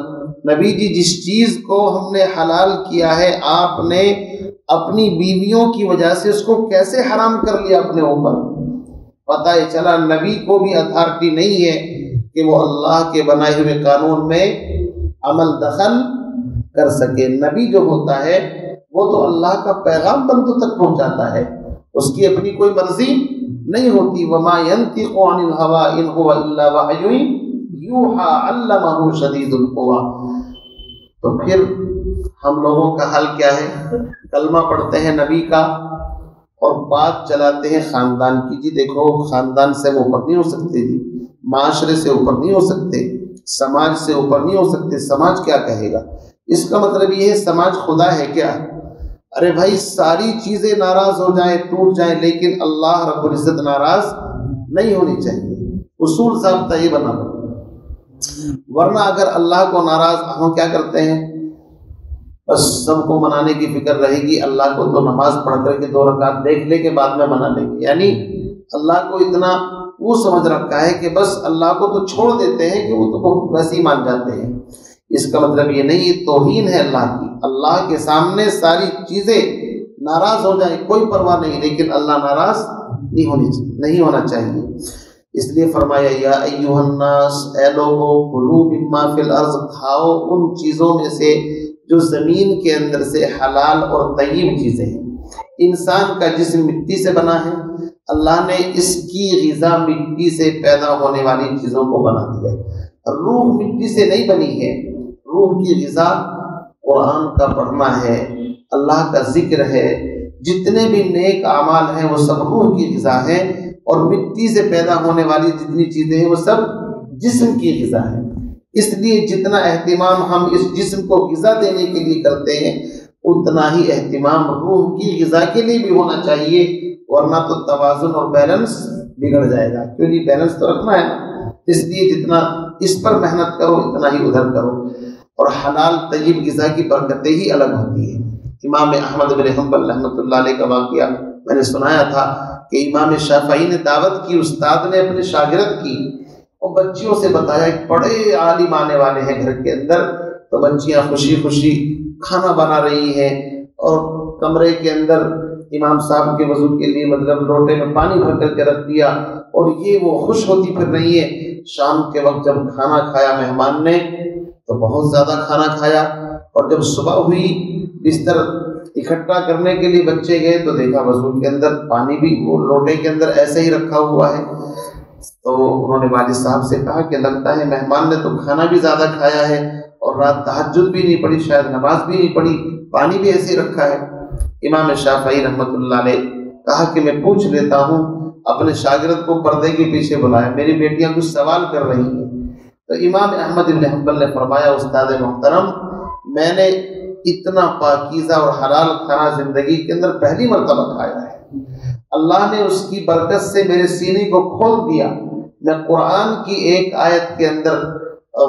نبی جی جس چیز کو ہم نے حلال کیا ہے آپ نے اپنی بیویوں کی وجہ سے اس کو کیسے حرام کر لیا اپنے اوپر؟ پتہ ہی چلا نبی کو بھی اتھارٹی نہیں ہے کہ وہ اللہ کے بنائے ہوئے قانون میں عمل دخل کر سکے۔ نبی جو ہوتا ہے وہ تو اللہ کا پیغام بندوں تک پہنچاتا ہے، اس کی اپنی کوئی مرضی نہیں ہوتی۔ وما ينطق عن الهوى ان هو الا وحی یوحى علمہ شدید القوى۔ تو پھر ہم لوگوں کا حل کیا ہے؟ کلمہ پڑھتے ہیں نبی کا اور بات چلاتے ہیں خاندان کی، جی دیکھو خاندان سے وہ اوپر نہیں ہو سکتے، جی معاشرے سے اوپر نہیں ہو سکتے، سماج سے اوپر نہیں ہو سکتے، سماج کیا کہے گا؟ اس کا مطلب یہ ہے سماج خدا ہے کیا؟ ارے بھائی ساری چیزیں ناراض ہو جائیں، ٹوٹ جائیں، لیکن اللہ رب العزت ناراض نہیں ہونی چاہیے۔ اصول ضابطہ یہ بنا دو، ورنہ اگر اللہ کو ناراض ہم کیا کرتے ہیں؟ بس سب کو منانے کی فکر رہے گی، اللہ کو تو نماز پڑھ کر کے 2 رکعت دیکھ لے کے بعد میں منا لیں گے، یعنی اللہ کو اتنا وہ سمجھ رکھا ہے کہ بس اللہ کو تو چھوڑ دیتے ہیں کہ وہ تو بہت ویسے ہی مان جاتے ہیں۔ اس کا مطلب یہ نہیں، یہ توہین ہے اللہ کی۔ اللہ کے سامنے ساری چیزیں ناراض ہو جائیں کوئی پرواہ نہیں، لیکن اللہ ناراض نہیں ہونا چاہیے۔ اس لیے فرمایا یا ایھا الناس، اے لوگو، کلوا مما فی الارض، کھاؤ ان چیزوں میں سے جو زمین کے اندر سے حلال اور طیب چیزیں ہیں۔ انسان کا جسم مٹی سے بنا ہے، اللہ نے اس کی غذا مٹی سے پیدا ہونے والی چیزوں کو بنا دیا۔ روح مٹی سے نہیں بنی ہے، روح کی غذا قرآن کا پڑھنا ہے، اللہ کا ذکر ہے، جتنے بھی نیک اعمال ہیں وہ سب روح کی غذا ہیں، اور مٹی سے پیدا ہونے والی جتنی چیزیں ہیں وہ سب جسم کی غذا ہیں۔ اس لیے جتنا اہتمام ہم اس جسم کو غذا دینے کے لیے کرتے ہیں، اتنا ہی اہتمام روح کی غذا کے لیے بھی ہونا چاہیے، ورنہ تو توازن اور بیلنس بگڑ جائے گا، کیونکہ بیلنس تو رکھنا ہے نا۔ اس لیے جتنا اس پر محنت کرو اتنا ہی ادھر کرو، اور حلال طیب غذا کی برکتیں ہی الگ ہوتی ہیں۔ امام احمد بن حنبل رحمۃ اللہ علیہ کا واقعہ میں نے سنایا تھا کہ امام شافعی نے دعوت کی، استاد نے اپنے شاگرد کی، اور بچیوں سے بتایا کہ بڑے عالم آنے والے ہیں گھر کے اندر، تو بچیاں خوشی خوشی کھانا بنا رہی ہیں، اور کمرے کے اندر امام صاحب کے وضو کے لیے مطلب لوٹے میں پانی بھر کر کے رکھ دیا، اور یہ وہ خوش ہوتی پھر رہی ہے۔ شام کے وقت جب کھانا کھایا مہمان نے تو بہت زیادہ کھانا کھایا، اور جب صبح ہوئی بستر اکٹھا کرنے کے لیے بچے گئے تو دیکھا وضو کے اندر پانی بھی وہ لوٹے کے اندر ایسے ہی رکھا ہوا ہے۔ تو انہوں نے والد صاحب سے کہا کہ لگتا ہے مہمان نے تو کھانا بھی زیادہ کھایا ہے، اور رات تہجد بھی نہیں پڑھی، شاید نماز بھی نہیں پڑھی، پانی بھی ایسے ہی رکھا ہے۔ امام شافعی رحمۃ اللہ علیہ کہا کہ میں پوچھ لیتا ہوں، اپنے شاگرد کو پردے کے پیچھے بلایا، میری بیٹیاں کچھ سوال کر رہی ہیں۔ تو امام احمد بن حنبل نے فرمایا استاد محترم، میں نے اتنا پاکیزہ اور حلال کھانا زندگی کے اندر پہلی مرتبہ کھایا ہے، اللہ نے اس کی برکت سے میرے سینے کو کھول دیا، میں قرآن کی ایک آیت کے اندر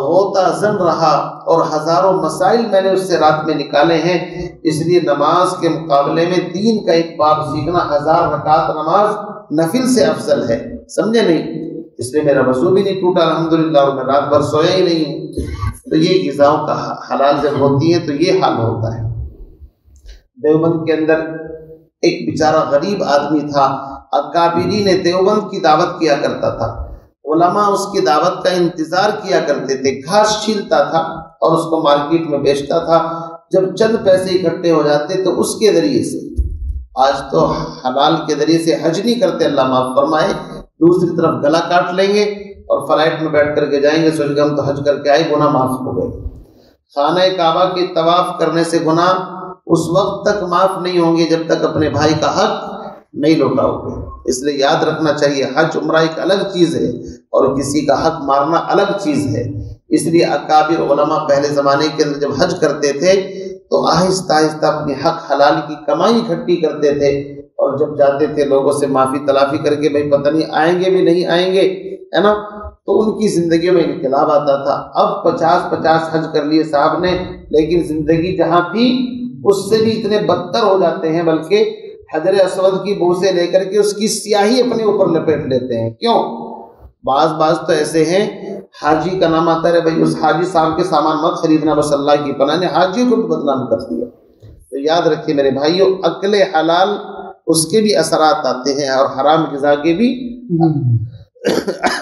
غوطہ زن رہا، اور ہزاروں مسائل میں نے اس سے رات میں نکالے ہیں۔ اس لیے نماز کے مقابلے میں دین کا ایک باب سیکھنا 1000 رکعت نماز نفل سے افضل ہے، سمجھے نہیں؟ اس لیے میرا وضو بھی نہیں ٹوٹا الحمدللہ، اور میں رات بھر سویا ہی نہیں ہوں۔ تو یہ غذاؤں کا حلال جب ہوتی ہے تو یہ حال ہوتا ہے۔ دیوبند کے اندر ایک بیچارہ غریب آدمی تھا، اکابرین دیوبند کی دعوت کیا کرتا تھا، علماء اس کی دعوت کا انتظار کیا کرتے تھے، گھاس چھیلتا تھا اور اس کو مارکیٹ میں بیچتا تھا، جب چند پیسے اکٹھے ہو جاتے تو اس کے ذریعے سے، آج تو حلال کے ذریعے سے حج نہیں کرتے، اللہ معاف فرمائے، دوسری طرف گلا کاٹ لیں گے اور فلائٹ میں بیٹھ کر کے جائیں گے، سوچ کے ہم تو حج کر کے آئے، گناہ معاف ہو گئے۔ خانہ کعبہ کے طواف کرنے سے گناہ اس وقت تک معاف نہیں ہوں گے جب تک اپنے بھائی کا حق نہیں لوٹاؤ گے۔ اس لیے یاد رکھنا چاہیے، حج عمرہ ایک الگ چیز ہے اور کسی کا حق مارنا الگ چیز ہے۔ اس لیے اکابر علماء پہلے زمانے کے اندر جب حج کرتے تھے تو آہستہ آہستہ اپنی حق حلال کی کمائی اکٹھی کرتے تھے، اور جب جاتے تھے لوگوں سے معافی تلافی کر کے، بھائی پتہ نہیں آئیں گے بھی نہیں آئیں گے، ہے نا، تو ان کی زندگیوں میں انقلاب آتا تھا۔ اب 50 حج کر لیے صاحب نے، لیکن زندگی جہاں تھی اس سے بھی اتنے بدتر ہو جاتے ہیں، بلکہ حجر اسود کی بو سے لے کر کے اس کی سیاہی اپنے اوپر لپیٹ لیتے ہیں۔ کیوں؟ بعض تو ایسے ہیں، حاجی کا نام آتا ہے، بھائی اس حاجی صاحب کے سامان مت خریدنا، بس اللہ کی پناہ نے حاجی کو بھی بدنام کر دیا۔ تو یاد رکھیے میرے بھائیو، اکل حلال اس کے بھی اثرات آتے ہیں اور حرام غذا کے بھی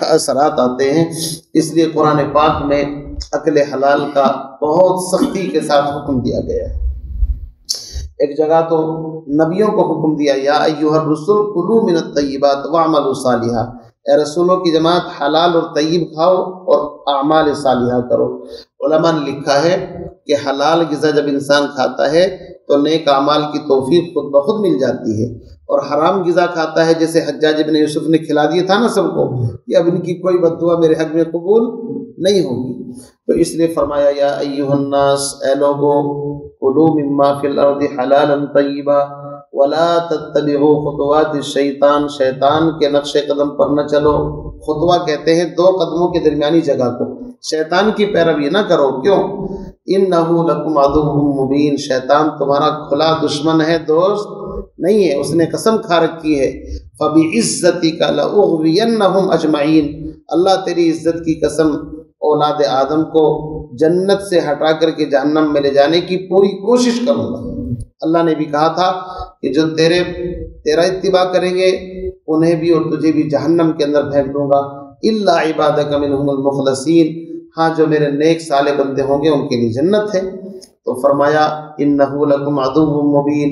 اثرات آتے ہیں۔ اس لیے قرآن پاک میں اکل حلال کا بہت سختی کے ساتھ حکم دیا گیا ہے۔ ایک جگہ تو نبیوں کو حکم دیا، یا ایھا الرسل کلوا من الطیبات واعملوا صالحا، اے رسولوں کی جماعت حلال اور طیب کھاؤ اور اعمال صالحہ کرو۔ علماء نے لکھا ہے کہ حلال غذا جب انسان کھاتا ہے تو نیک اعمال کی توفیق خود بخود مل جاتی ہے، اور حرام غذا کھاتا ہے جیسے حجاج ابن یوسف نے کھلا دیا تھا نا سب کو، کہ اب ان کی کوئی بد دعا میرے حق میں قبول نہیں ہوگی۔ تو اس لیے فرمایا یا ایھا الناس، اے لوگو، کلوا مما فی الارض حلالا طیبا ولا تتبعوا خطوات الشیطان، شیطان کے نقش قدم پر نہ چلو۔ خطوہ کہتے ہیں 2 قدموں کے درمیانی جگہ کو، شیطان کی پیروی نہ کرو۔ کیوں؟ انہ لکم عدو مبین، شیطان تمہارا کھلا دشمن ہے، دوست نہیں ہے، اس نے قسم کھا رکھی ہے۔ فَبِعِزَّتِكَ لَأُغْوِيَنَّهُمْ أَجْمَعِينَ، اللہ تیری عزت کی قسم اولاد آدم کو جنت سے ہٹا کر کے جہنم میں لے جانے کی پوری کوشش کروں گا۔ اللہ نے بھی کہا تھا کہ جو تیرا اتباع کریں گے انہیں بھی اور تجھے بھی جہنم کے اندر پھینک دوں گا، الا عبادک منہم المخلصین، ہاں جو میرے نیک صالح بندے ہوں گے ان کے لیے جنت ہے۔ تو فرمایا انہ لکم عدو مبین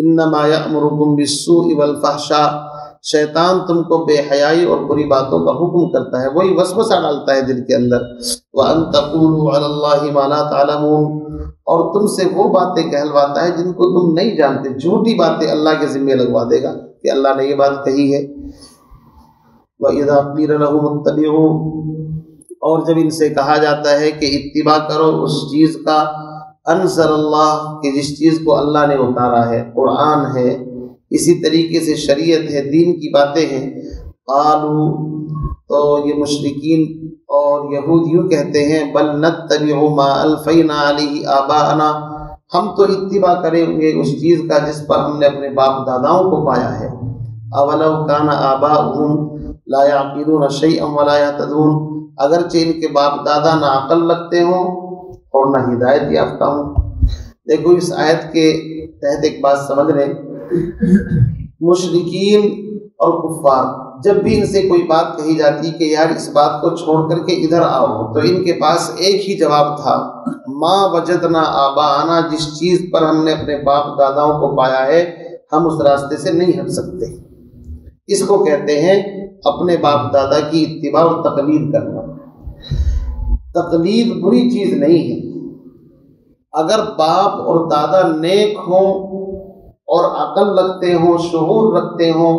انما یأمرکم بالسوء والفحشاء، شیطان تم کو بے حیائی اور بری باتوں کا حکم کرتا ہے، وہی وسوسہ ڈالتا ہے دل کے اندر، وَأَن تَقُولُوا عَلَى اللَّهِ مَا لَا تَعْلَمُونَ، اور تم سے وہ باتیں کہلواتا ہے جن کو تم نہیں جانتے، جھوٹی باتیں اللہ کے ذمے لگوا دے گا کہ اللہ نے یہ بات کہی ہے۔ وَإِذَا قِيلَ لَهُمُ اتَّبِعُوا، اور جب ان سے کہا جاتا ہے کہ اتباع کرو اس چیز کا، انزل اللہ، کہ جس چیز کو اللہ نے اتارا ہے، قرآن ہے، اسی طریقے سے شریعت ہے، دین کی باتیں ہیں، قالوا، تو یہ مشرکین اور یہود یوں کہتے ہیں، بل نتبع ما الفینا علیہ آباءنا، ہم تو اتباع کریں گے اس چیز کا جس پر ہم نے اپنے باپ داداؤں کو پایا ہے۔ اولو کان آباؤہم لا یعقلون شیئا ولا یہتدون، اگرچہ ان کے باپ دادا نہ عقل رکھتے ہوں اور نہ ہدایت یافتہ ہوں۔ دیکھو اس آیت کے تحت ایک بات سمجھ لیں، مشرکین اور کفار جب بھی ان سے کوئی بات کہی جاتی کہ یار اس بات کو چھوڑ کر کے ادھر آؤ، تو ان کے پاس ایک ہی جواب تھا، ما وجدنا آباءنا، جس چیز پر ہم نے اپنے باپ داداؤں کو پایا ہے ہم اس راستے سے نہیں ہٹ سکتے۔ اس کو کہتے ہیں اپنے باپ دادا کی اتباع اور تقلید کرنا۔ تقلید بری چیز نہیں ہے، اگر باپ اور دادا نیک ہوں اور عقل رکھتے ہوں، شعور رکھتے ہوں،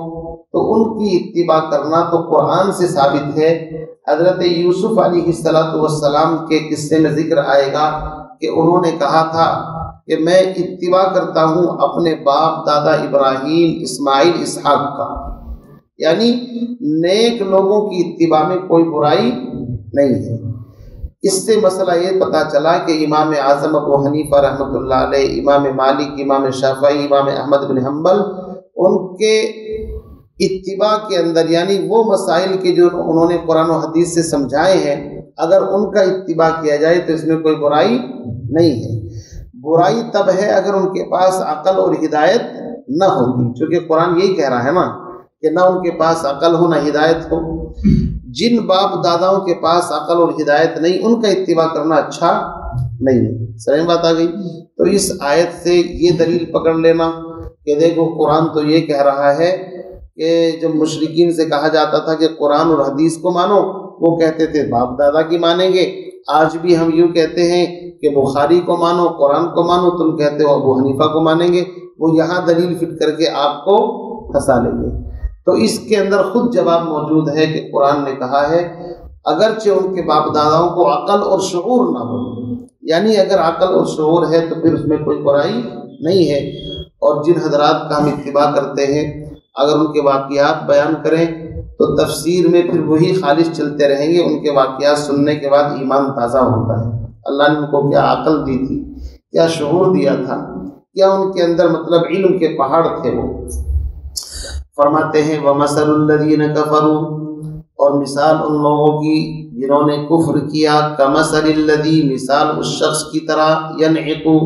تو ان کی اتباع کرنا تو قرآن سے ثابت ہے۔ حضرت یوسف علیہ السلام کے قصے میں ذکر آئے گا کہ انہوں نے کہا تھا کہ میں اتباع کرتا ہوں اپنے باپ دادا ابراہیم، اسماعیل، اسحاق کا، یعنی نیک لوگوں کی اتباع میں کوئی برائی نہیں ہے۔ اس سے مسئلہ یہ پتہ چلا کہ امام اعظم ابو حنیفہ رحمۃ اللہ علیہ، امام مالک، امام شافعی، امام احمد بن حنبل، ان کے اتباع کے اندر یعنی وہ مسائل کے جو انہوں نے قرآن و حدیث سے سمجھائے ہیں، اگر ان کا اتباع کیا جائے تو اس میں کوئی برائی نہیں ہے۔ برائی تب ہے اگر ان کے پاس عقل اور ہدایت نہ ہوتی، چونکہ قرآن یہی کہہ رہا ہے نا کہ نہ ان کے پاس عقل ہو نہ ہدایت ہو۔ جن باپ داداؤں کے پاس عقل اور ہدایت نہیں، ان کا اتباع کرنا اچھا نہیں ہے۔ سمجھ بات آ گئی؟ تو اس آیت سے یہ دلیل پکڑ لینا کہ دیکھو قرآن تو یہ کہہ رہا ہے کہ جب مشرکین سے کہا جاتا تھا کہ قرآن اور حدیث کو مانو، وہ کہتے تھے باپ دادا کی مانیں گے۔ آج بھی ہم یوں کہتے ہیں کہ بخاری کو مانو، قرآن کو مانو، تم کہتے ہو ابو حنیفہ کو مانیں گے، وہ یہاں دلیل فٹ کر کے آپ کو پھنسا لیں گے۔ تو اس کے اندر خود جواب موجود ہے کہ قرآن نے کہا ہے اگرچہ ان کے باپ داداؤں کو عقل اور شعور نہ ہو، یعنی اگر عقل اور شعور ہے تو پھر اس میں کوئی برائی نہیں ہے۔ اور جن حضرات کا ہم اتباع کرتے ہیں اگر ان کے واقعات بیان کریں تو تفسیر میں پھر وہی خالص چلتے رہیں گے، ان کے واقعات سننے کے بعد ایمان تازہ ہوتا ہے۔ اللہ نے ان کو کیا عقل دی تھی، کیا شعور دیا تھا، کیا ان کے اندر مطلب علم کے پہاڑ تھے۔ وہ فرماتے ہیں وَمَثَلُ الَّذِينَ كَفَرُوا، اور مثال ان لوگوں کی جنہوں نے کفر کیا، كَمَثَلِ الَّذِي، مثال اس شخص کی طرح، يَنْعِقُ،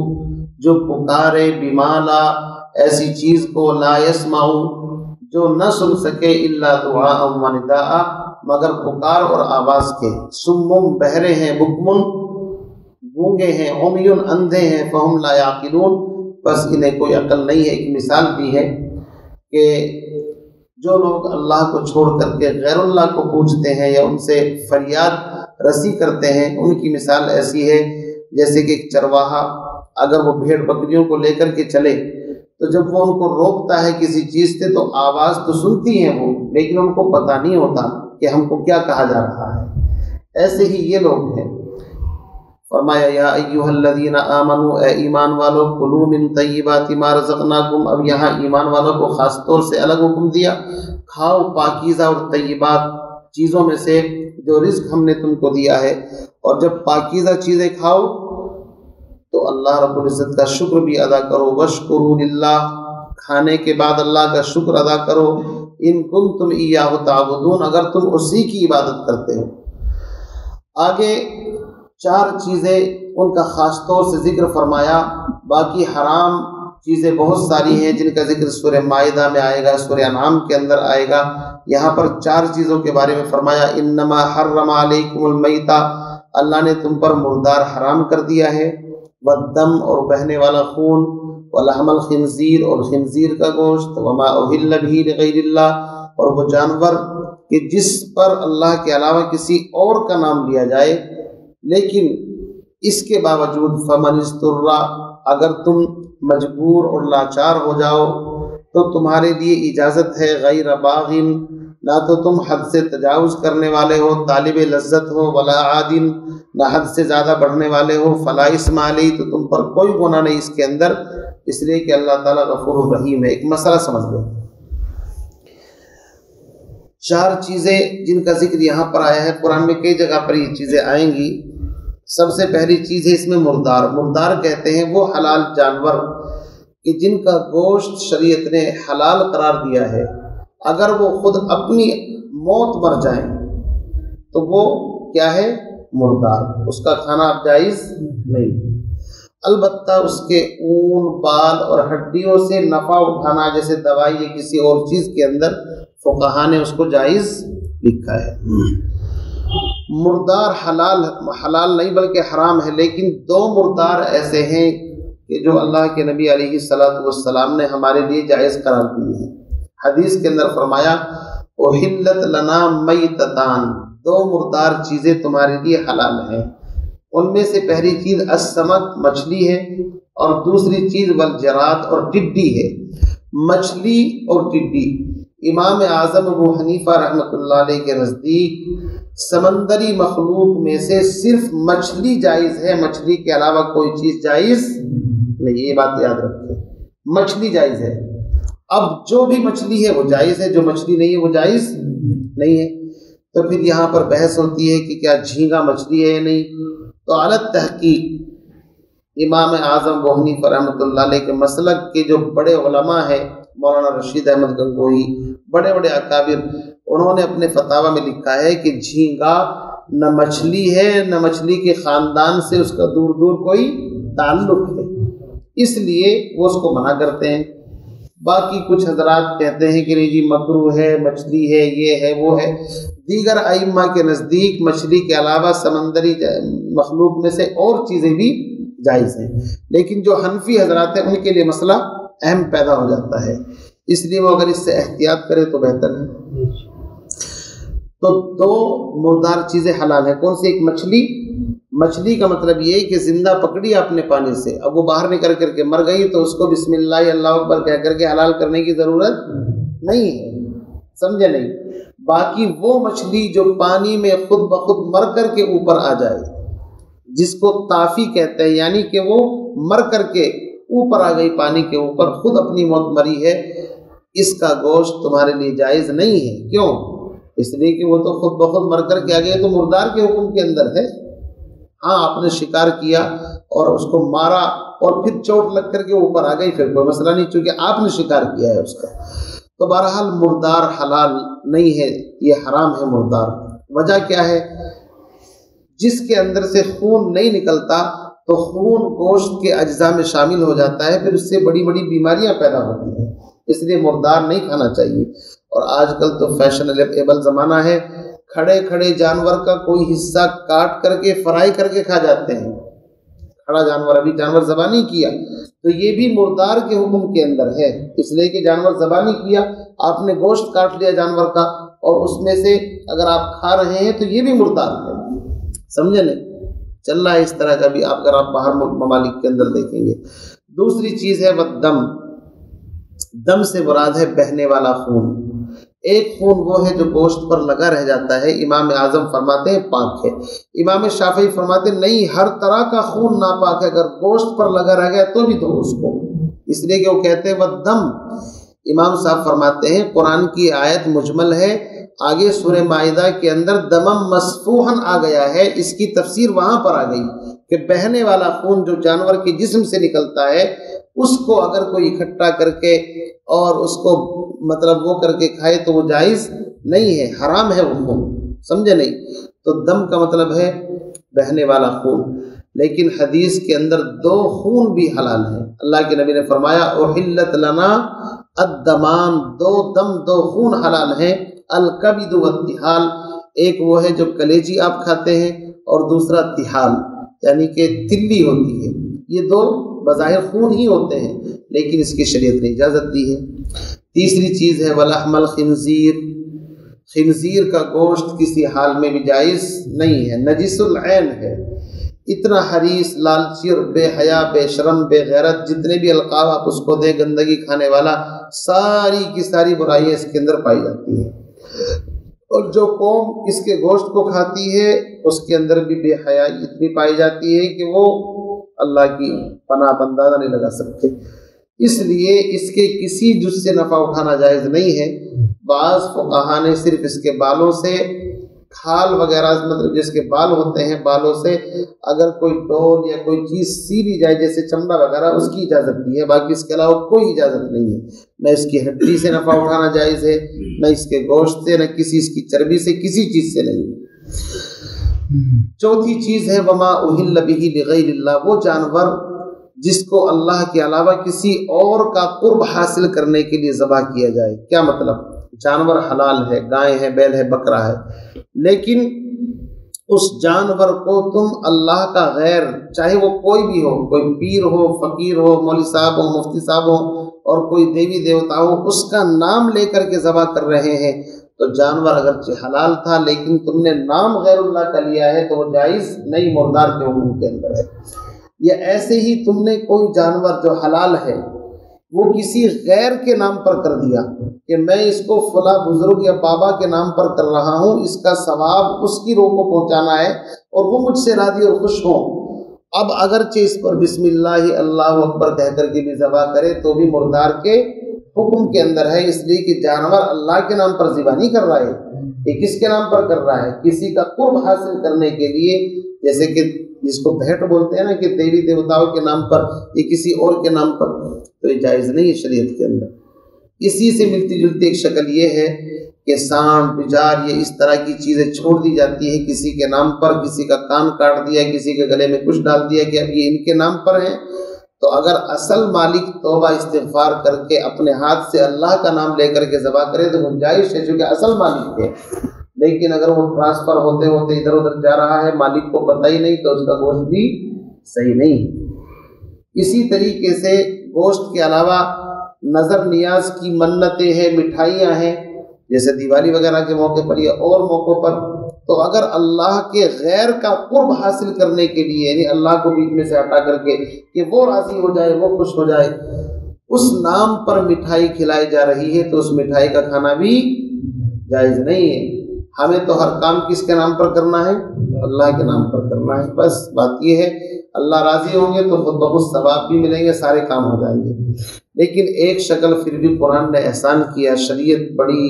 جو پکارے، بِمَا لَا، ایسی چیز کو، لَا يَسْمَعُ، جو نہ سن سکے، إِلَّا دُعَاءً وَنِدَاءً، مگر پکار اور آواز کے، سُمٌّ، بہرے ہیں، بُکْمٌ، گونگے ہیں، عُمْیٌ، اندھے ہیں، فَهُمْ لَا يَعْقِلُونَ، بس انہیں کوئی عقل نہیں ہے۔ ایک مثال دی ہے کہ جو لوگ اللہ کو چھوڑ کر کے غیر اللہ کو پوجتے ہیں یا ان سے فریاد رسی کرتے ہیں، ان کی مثال ایسی ہے جیسے کہ ایک چرواہا اگر وہ بھیڑ بکریوں کو لے کر کے چلے تو جب وہ ان کو روکتا ہے کسی چیز سے تو آواز تو سنتی ہیں وہ، لیکن ان کو پتہ نہیں ہوتا کہ ہم کو کیا کہا جا رہا ہے۔ ایسے ہی یہ لوگ ہیں۔ فرمایا یا ایھا الذین آمنوا، اے ایمان والو، کلوا من طیبات ما رزقناکم، اب یہاں ایمان والوں کو خاص طور سے الگ حکم دیا، کھاؤ پاکیزہ اور طیبات چیزوں میں سے جو رزق ہم نے تم کو دیا ہے، اور جب پاکیزہ چیزیں کھاؤ تو اللہ رب العزت کا شکر بھی ادا کرو، واشکروا للہ، کھانے کے بعد اللہ کا شکر ادا کرو، ان کنتم ایاہ تعبدون، اگر تم اسی کی عبادت کرتے ہو۔ آگے 4 چیزیں ان کا خاص طور سے ذکر فرمایا، باقی حرام چیزیں بہت ساری ہیں جن کا ذکر سورہ مائدہ میں آئے گا، سورہ انعام کے اندر آئے گا۔ یہاں پر 4 چیزوں کے بارے میں فرمایا، انما حرم علیکم المیتہ، اللہ نے تم پر مردار حرام کر دیا ہے، والدم اور بہنے والا خون، ولحم الخنزیر اور خنزیر کا گوشت، وما اہل بہ لغیر اللہ، اور وہ جانور کہ جس پر اللہ کے علاوہ کسی اور کا نام لیا جائے، لیکن اس کے باوجود فمن استر، اگر تم مجبور اور لاچار ہو جاؤ تو تمہارے لیے اجازت ہے، غیر باغن، نہ تو تم حد سے تجاوز کرنے والے ہو، طالب لذت ہو، ولا عادل، نہ حد سے زیادہ بڑھنے والے ہو، فلا اسم علی، تو تم پر کوئی گناہ نہیں اس کے اندر، اس لیے کہ اللہ تعالیٰ غفور الرحیم ہے۔ ایک مسئلہ سمجھ لیں، 4 چیزیں جن کا ذکر یہاں پر آیا ہے، قرآن میں کئی جگہ پر یہ چیزیں آئیں گی۔ سب سے پہلی چیز ہے اس میں مردار۔ مردار کہتے ہیں وہ حلال جانور کہ جن کا گوشت شریعت نے حلال قرار دیا ہے، اگر وہ خود اپنی موت مر جائیں تو وہ کیا ہے؟ مردار، اس کا کھانا اب جائز نہیں۔ البتہ اس کے اون، بال اور ہڈیوں سے نفع اٹھانا، جیسے دوائی یا کسی اور چیز کے اندر، فقہا نے اس کو جائز لکھا ہے۔ مردار حلال نہیں بلکہ حرام ہے، لیکن 2 مردار ایسے ہیں کہ جو اللہ کے نبی علیہ الصلوۃ والسلام نے ہمارے لیے جائز قرار دیے ہیں۔ حدیث کے اندر فرمایا، احلت لنا میتتان، 2 مردار چیزیں تمہارے لیے حلال ہیں، ان میں سے پہلی چیز السمک، مچھلی ہے، اور دوسری چیز والجراد، اور ٹڈی ہے۔ مچھلی اور ٹڈی، امام اعظم ابو حنیفہ رحمۃ اللہ علیہ کے نزدیک سمندری مخلوق میں سے صرف مچھلی جائز ہے، مچھلی کے علاوہ کوئی چیز جائز نہیں، یہ بات یاد رکھیں، مچھلی جائز ہے۔ اب جو بھی مچھلی ہے وہ جائز ہے، جو مچھلی نہیں ہے وہ جائز نہیں ہے۔ تو پھر یہاں پر بحث ہوتی ہے کہ کیا جھینگا مچھلی ہے یا نہیں، تو اعلیٰ تحقیق امام اعظم ابو حنیفہ رحمۃ اللہ علیہ کے مسلک کے جو بڑے علماء ہیں، مولانا رشید احمد گنگوہی، بڑے بڑے اکابر، انہوں نے اپنے فتاویٰ میں لکھا ہے کہ جھینگا نہ مچھلی ہے، نہ مچھلی کے خاندان سے اس کا دور دور کوئی تعلق ہے، اس لیے وہ اس کو منع کرتے ہیں۔ باقی کچھ حضرات کہتے ہیں کہ نہیں جی مکروہ ہے، مچھلی ہے، یہ ہے، وہ ہے۔ دیگر ائمہ کے نزدیک مچھلی کے علاوہ سمندری مخلوق میں سے اور چیزیں بھی جائز ہیں، لیکن جو حنفی حضرات ہیں ان کے لیے مسئلہ اہم پیدا ہو جاتا ہے، اس لیے وہ اگر اس سے احتیاط کرے تو بہتر ہے۔ تو 2 مردار چیزیں حلال ہیں، کون سی؟ ایک مچھلی کا مطلب یہ ہے کہ زندہ پکڑی آپ نے پانی سے، اب وہ باہر نکل کر کے مر گئی تو اس کو بسم اللہ اللہ اکبر کہہ کر کے حلال کرنے کی ضرورت نہیں ہے، سمجھے نہیں؟ باقی وہ مچھلی جو پانی میں خود بخود مر کر کے اوپر آ جائے، جس کو طافی کہتے ہیں، یعنی کہ وہ مر کر کے اوپر آ گئی، پانی کے اوپر خود اپنی موت مری ہے، اس کا گوشت تمہارے لیے جائز نہیں ہے۔ کیوں؟ اس لیے کہ وہ تو خود بخود مر کر کے آ گئی، تو مردار کے حکم کے اندر ہے۔ ہاں آپ نے شکار کیا اور اس کو مارا اور پھر چوٹ لگ کر کے اوپر آ گئی، پھر کوئی مسئلہ نہیں، چونکہ آپ نے شکار کیا ہے اس کا۔ تو بہرحال مردار حلال نہیں ہے، یہ حرام ہے مردار۔ وجہ کیا ہے؟ جس کے اندر سے خون نہیں نکلتا تو خون گوشت کے اجزاء میں شامل ہو جاتا ہے، پھر اس سے بڑی بڑی بیماریاں پیدا ہوتی ہیں، اس لیے مردار نہیں کھانا چاہیے۔ اور آج کل تو فیشنیبل زمانہ ہے، کھڑے کھڑے جانور کا کوئی حصہ کاٹ کر کے فرائی کر کے کھا جاتے ہیں، کھڑا جانور، ابھی جانور ذبح نہیں کیا تو یہ بھی مردار کے حکم کے اندر ہے، اس لیے کہ جانور ذبح نہیں کیا، آپ نے گوشت کاٹ لیا جانور کا اور اس میں سے اگر آپ کھا رہے ہیں تو یہ بھی مردار ہے، سمجھے نہیں؟ چل رہا ہے اس طرح کا بھی، اگر آپ باہر ممالک کے اندر دیکھیں گے۔ دوسری چیز ہے والدم، دم سے مراد ہے بہنے والا خون۔ ایک خون وہ ہے جو گوشت پر لگا رہ جاتا ہے، امام اعظم فرماتے ہیں پاک ہے، امام شافعی فرماتے ہیں نہیں، ہر طرح کا خون ناپاک ہے، اگر گوشت پر لگا رہ گیا تو بھی دو اس کو، اس لیے کہ وہ کہتے ہیں والدم۔ امام صاحب فرماتے ہیں قرآن کی آیت مجمل ہے، آگے سورہ مائدہ کے اندر دمم مسفوحن آ گیا ہے، اس کی تفسیر وہاں پر آ گئی کہ بہنے والا خون جو جانور کے جسم سے نکلتا ہے اس کو اگر کوئی اکٹھا کر کے اور اس کو مطلب وہ کر کے کھائے تو وہ جائز نہیں ہے، حرام ہے وہ خون، سمجھے نہیں؟ تو دم کا مطلب ہے بہنے والا خون، لیکن حدیث کے اندر 2 خون بھی حلال ہیں۔ اللہ کے نبی نے فرمایا احلت لنا الدمان، 2 دم 2 خون حلال ہیں، الکبد والطحال، ایک وہ ہے جو کلیجی آپ کھاتے ہیں اور دوسرا طحال یعنی کہ تلی ہوتی ہے، یہ 2 بظاہر خون ہی ہوتے ہیں لیکن اس کی شریعت نے اجازت دی ہے۔ تیسری چیز ہے ولحم الخنزیر، خنزیر کا گوشت کسی حال میں بھی جائز نہیں ہے، نجس العین ہے۔ اتنا حریص، لالچی اور بے حیا، بے شرم، بے غیرت، جتنے بھی القاب آپ اس کو دیں، گندگی کھانے والا، ساری کی ساری برائیاں اس کے اندر پائی جاتی ہیں، اور جو قوم اس کے گوشت کو کھاتی ہے اس کے اندر بھی بے حیائی اتنی پائی جاتی ہے کہ وہ اللہ کی پناہ بندانہ نہیں لگا سکتے، اس لیے اس کے کسی جز سے نفع اٹھانا جائز نہیں ہے۔ بعض فقہا نے صرف اس کے بالوں سے، کھال وغیرہ مطلب جس کے بال ہوتے ہیں، بالوں سے اگر کوئی ڈول یا کوئی چیز سی لی جائے جیسے چمڑا وغیرہ، اس کی اجازت دی ہے، باقی اس کے علاوہ کوئی اجازت نہیں ہے۔ نہ اس کی ہڈی سے نفع اٹھانا جائز ہے، نہ اس کے گوشت سے، نہ کسی اس کی چربی سے، کسی چیز سے نہیں ہے۔ چوتھی چیز ہے وما اہل بہ لغیر اللہ، وہ جانور جس کو اللہ کے علاوہ کسی اور کا قرب حاصل کرنے کے لیے ذبح کیا جائے۔ کیا مطلب؟ جانور حلال ہے، گائے ہے، بیل ہے، بکرا ہے، لیکن اس جانور کو تم اللہ کا غیر، چاہے وہ کوئی بھی ہو، کوئی پیر ہو، فقیر ہو، مولوی صاحب ہو، مفتی صاحب ہو، اور کوئی دیوی دیوتا ہو، اس کا نام لے کر کے ذبح کر رہے ہیں، تو جانور اگرچہ حلال تھا لیکن تم نے نام غیر اللہ کا لیا ہے تو وہ جائز نہیں، مردار کے حکم کے اندر ہے۔ یا ایسے ہی تم نے کوئی جانور جو حلال ہے وہ کسی غیر کے نام پر کر دیا کہ میں اس کو فلاں بزرگ یا بابا کے نام پر کر رہا ہوں، اس کا ثواب اس کی روح کو پہنچانا ہے اور وہ مجھ سے راضی اور خوش ہوں، اب اگرچہ اس پر بسم اللہ اللہ اکبر کہہ کر کے بھی ذبح کرے تو بھی مردار کے حکم کے اندر ہے، اس لیے کہ جانور اللہ کے نام پر ذبح نہیں کر رہا ہے، یہ کس کے نام پر کر رہا ہے؟ کسی کا قرب حاصل کرنے کے لیے، جیسے کہ جس کو بھیٹ بولتے ہیں نا کہ دیوی دیوتاؤں کے نام پر یا کسی اور کے نام پر، تو یہ جائز نہیں ہے شریعت کے اندر۔ اسی سے ملتی جلتی ایک شکل یہ ہے کہ سانپ، بجار، یہ اس طرح کی چیزیں چھوڑ دی جاتی ہیں کسی کے نام پر، کسی کا کان کاٹ دیا، کسی کے گلے میں کچھ ڈال دیا کہ اب یہ ان کے نام پر ہیں، تو اگر اصل مالک توبہ استغفار کر کے اپنے ہاتھ سے اللہ کا نام لے کر کے ذبح کرے تو گنجائش ہے، چونکہ اصل مالک ہے، لیکن اگر وہ ٹرانسفر ہوتے ہوتے ادھر ادھر جا رہا ہے، مالک کو پتہ ہی نہیں، تو اس کا گوشت بھی صحیح نہیں ہے۔ اسی طریقے سے گوشت کے علاوہ نظر نیاز کی منتیں ہیں، مٹھائیاں ہیں، جیسے دیوالی وغیرہ کے موقع پر یا اور موقعوں پر، تو اگر اللہ کے غیر کا قرب حاصل کرنے کے لیے، یعنی اللہ کو بیچ میں سے ہٹا کر کے کہ وہ راضی ہو جائے، وہ خوش ہو جائے، اس نام پر مٹھائی کھلائی جا رہی ہے تو اس مٹھائی کا کھانا بھی جائز نہیں ہے۔ ہمیں تو ہر کام کس کے نام پر کرنا ہے؟ اللہ کے نام پر کرنا ہے، بس بات یہ ہے۔ اللہ راضی ہوں گے تو خود بخود ثواب بھی ملیں گے، سارے کام ہو جائیں گے۔ لیکن ایک شکل پھر بھی قرآن نے احسان کیا، شریعت بڑی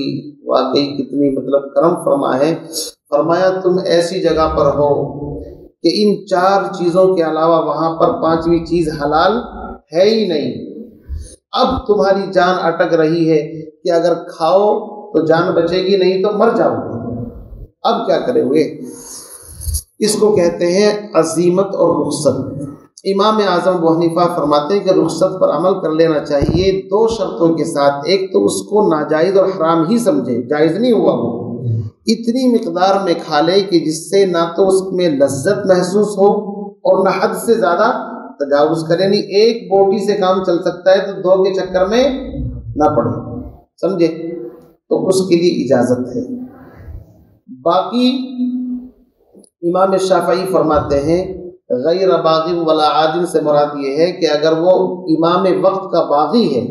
واقعی کتنی مطلب کرم فرما ہے، فرمایا تم ایسی جگہ پر ہو کہ ان 4 چیزوں کے علاوہ وہاں پر 5ویں چیز حلال ہے ہی نہیں، اب تمہاری جان اٹک رہی ہے کہ اگر کھاؤ تو جان بچے گی، نہیں تو مر جاؤ گے، اب کیا کریں گے؟ اس کو کہتے ہیں عزیمت اور رخصت۔ امام اعظم ابو حنیفہ فرماتے ہیں کہ رخصت پر عمل کر لینا چاہیے 2 شرطوں کے ساتھ، ایک تو اس کو ناجائز اور حرام ہی سمجھے، جائز نہیں ہوا وہ، اتنی مقدار میں کھا لے کہ جس سے نہ تو اس میں لذت محسوس ہو اور نہ حد سے زیادہ تجاوز کرے، نہیں ایک بوٹی سے کام چل سکتا ہے تو 2 کے چکر میں نہ پڑے، سمجھے؟ تو اس کے لیے اجازت ہے۔ باقی امام شافعی فرماتے ہیں غیر باغی ولا عادل سے مراد یہ ہے کہ اگر وہ امام وقت کا باغی ہے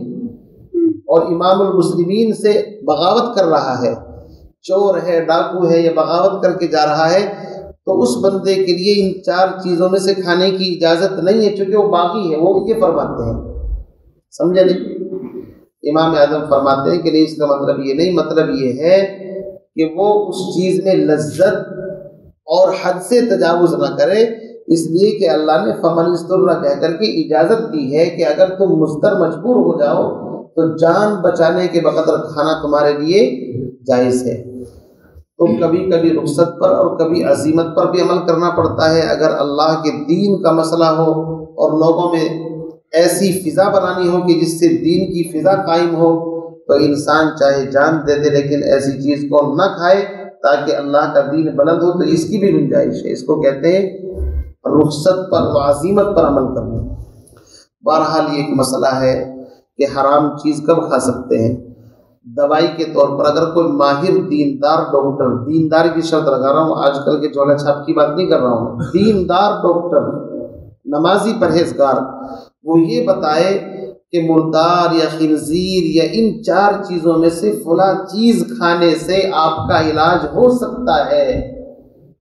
اور امام المسلمین سے بغاوت کر رہا ہے، چور ہے، ڈاکو ہے، یا بغاوت کر کے جا رہا ہے، تو اس بندے کے لیے ان 4 چیزوں میں سے کھانے کی اجازت نہیں ہے، چونکہ وہ باغی ہے، وہ یہ فرماتے ہیں، سمجھے نہیں؟ امام اعظم فرماتے ہیں کہ نہیں، اس کا مطلب یہ نہیں، مطلب یہ ہے کہ وہ اس چیز میں لذت اور حد سے تجاوز نہ کرے، اس لیے کہ اللہ نے فمن استر کہہ کر کے اجازت دی ہے کہ اگر تم مضطر مجبور ہو جاؤ تو جان بچانے کے بقدر کھانا تمہارے لیے جائز ہے۔ تو کبھی کبھی رخصت پر اور کبھی عزیمت پر بھی عمل کرنا پڑتا ہے۔ اگر اللہ کے دین کا مسئلہ ہو اور لوگوں میں ایسی فضا بنانی ہو کہ جس سے دین کی فضا قائم ہو تو انسان چاہے جان دے دے لیکن ایسی چیز کو نہ کھائے تاکہ اللہ کا دین بلند ہو، تو اس کی بھی گنجائش ہے۔ اس کو کہتے ہیں رخصت پر و عزیمت پر عمل کرنا۔ بہرحال یہ ایک مسئلہ ہے کہ حرام چیز کب کھا سکتے ہیں۔ دوائی کے طور پر اگر کوئی ماہر دیندار ڈاکٹر، دیندار کی شرط لگا رہا ہوں، آج کل کے جھولا چھاپ کی بات نہیں کر رہا ہوں، دیندار ڈاکٹر، نمازی پرہیزگار، وہ یہ بتائے کہ مردار یا خنزیر یا ان 4 چیزوں میں سے فلاں چیز کھانے سے آپ کا علاج ہو سکتا ہے،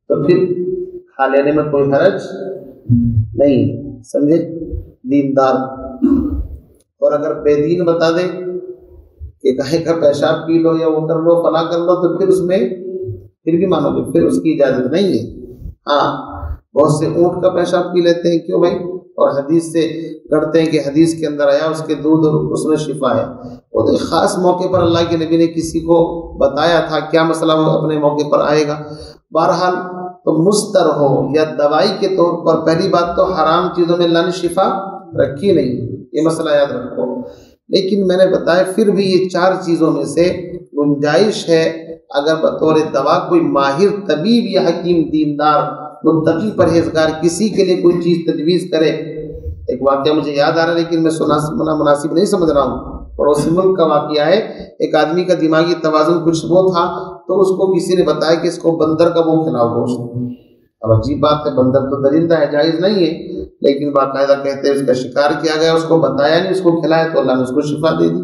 تو پھر کھا لینے میں کوئی حرج نہیں، سمجھے، دیندار۔ اور اگر بے دین بتا دے کہ گائے کا پیشاب پی لو یا وہ کر لو فلاں کر لو، تو پھر اس میں پھر بھی مانو گے، پھر اس کی اجازت نہیں ہے۔ ہاں بہت سے اونٹ کا پیشاب پی لیتے ہیں، کیوں بھائی، اور حدیث سے گڑتے ہیں کہ حدیث کے اندر آیا اس کے دودھ اور اس میں شفا ہے۔ وہ تو ایک خاص موقع پر اللہ کے نبی نے کسی کو بتایا تھا، کیا مسئلہ وہ اپنے موقع پر آئے گا۔ بہرحال تو مستر ہو یا دوائی کے طور پر، پہلی بات تو حرام چیزوں میں اللہ نے شفا رکھی نہیں، یہ مسئلہ یاد رکھو۔ لیکن میں نے بتایا پھر بھی یہ 4 چیزوں میں سے گنجائش ہے، اگر بطور دوا کوئی ماہر طبیب یا حکیم دیندار متقی پرہیزگار کسی کے لیے کوئی چیز تجویز کرے۔ ایک واقعہ مجھے یاد آ رہا ہے لیکن میں سنا مناسب نہیں سمجھ رہا ہوں، پڑوسی ملک کا واقعہ ہے۔ ایک آدمی کا دماغی توازن کچھ وہ تھا تو اس کو کسی نے بتایا کہ اس کو بندر کا وہ کھلاؤ گوشت۔ اب عجیب بات ہے، بندر تو درندہ ہے، جائز نہیں ہے، لیکن باقاعدہ کہتے ہیں اس کا شکار کیا گیا، اس کو بتایا نہیں، اس کو کھلایا تو اللہ نے اس کو شفا دے دی۔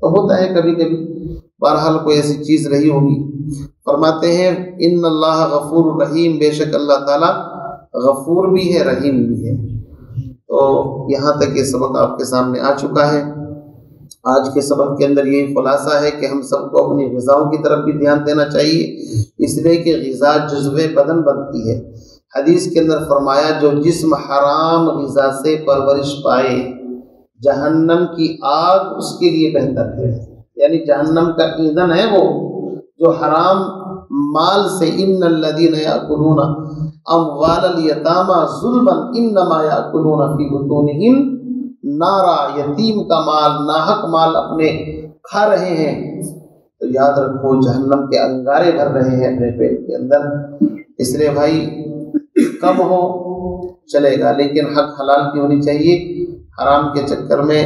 تو ہوتا ہے کبھی کبھی، بہرحال کوئی ایسی چیز رہی ہوگی۔ فرماتے ہیں ان اللہ غفور رحیم، بے شک اللہ تعالیٰ غفور بھی ہے رحیم بھی ہے۔ تو یہاں تک یہ سبق آپ کے سامنے آ چکا ہے۔ آج کے سبق کے اندر یہی خلاصہ ہے کہ ہم سب کو اپنی غذاؤں کی طرف بھی دھیان دینا چاہیے، اس لیے کہ غذا جزو بدن بنتی ہے۔ حدیث کے اندر فرمایا جو جسم حرام غذا سے پرورش پائے جہنم کی آگ اس کے لیے بہتر ہے، یعنی جہنم کا ایندھن ہے وہ جو حرام مال سے، ان الذین یاکلون اموال الیتامی ظلما انما یاکلون فی بطونہم نارا، یتیم کا مال، ناحق مال اپنے کھا رہے ہیں تو یاد رکھو جہنم کے انگارے بھر رہے ہیں اپنے پیٹ کے اندر۔ اس لیے بھائی کم ہو چلے گا لیکن حق حلال کی ہونی چاہیے، حرام کے چکر میں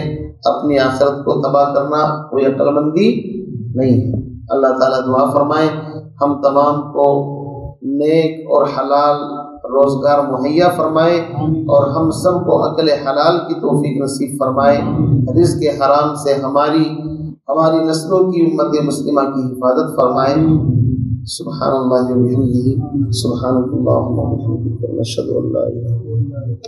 اپنی آخرت کو تباہ کرنا کوئی عقل مندی نہیں ہے۔ اللہ تعالیٰ دعا فرمائے ہم تمام کو نیک اور حلال روزگار مہیا فرمائے اور ہم سب کو عقل حلال کی توفیق نصیب فرمائے، رزق حرام سے ہماری نسلوں کی امت مسلمہ کی حفاظت فرمائے۔ سبحان اللہ و بحمدہ، سبحانک اللہم و بحمدک، نشہد ان لا الہ الا انت۔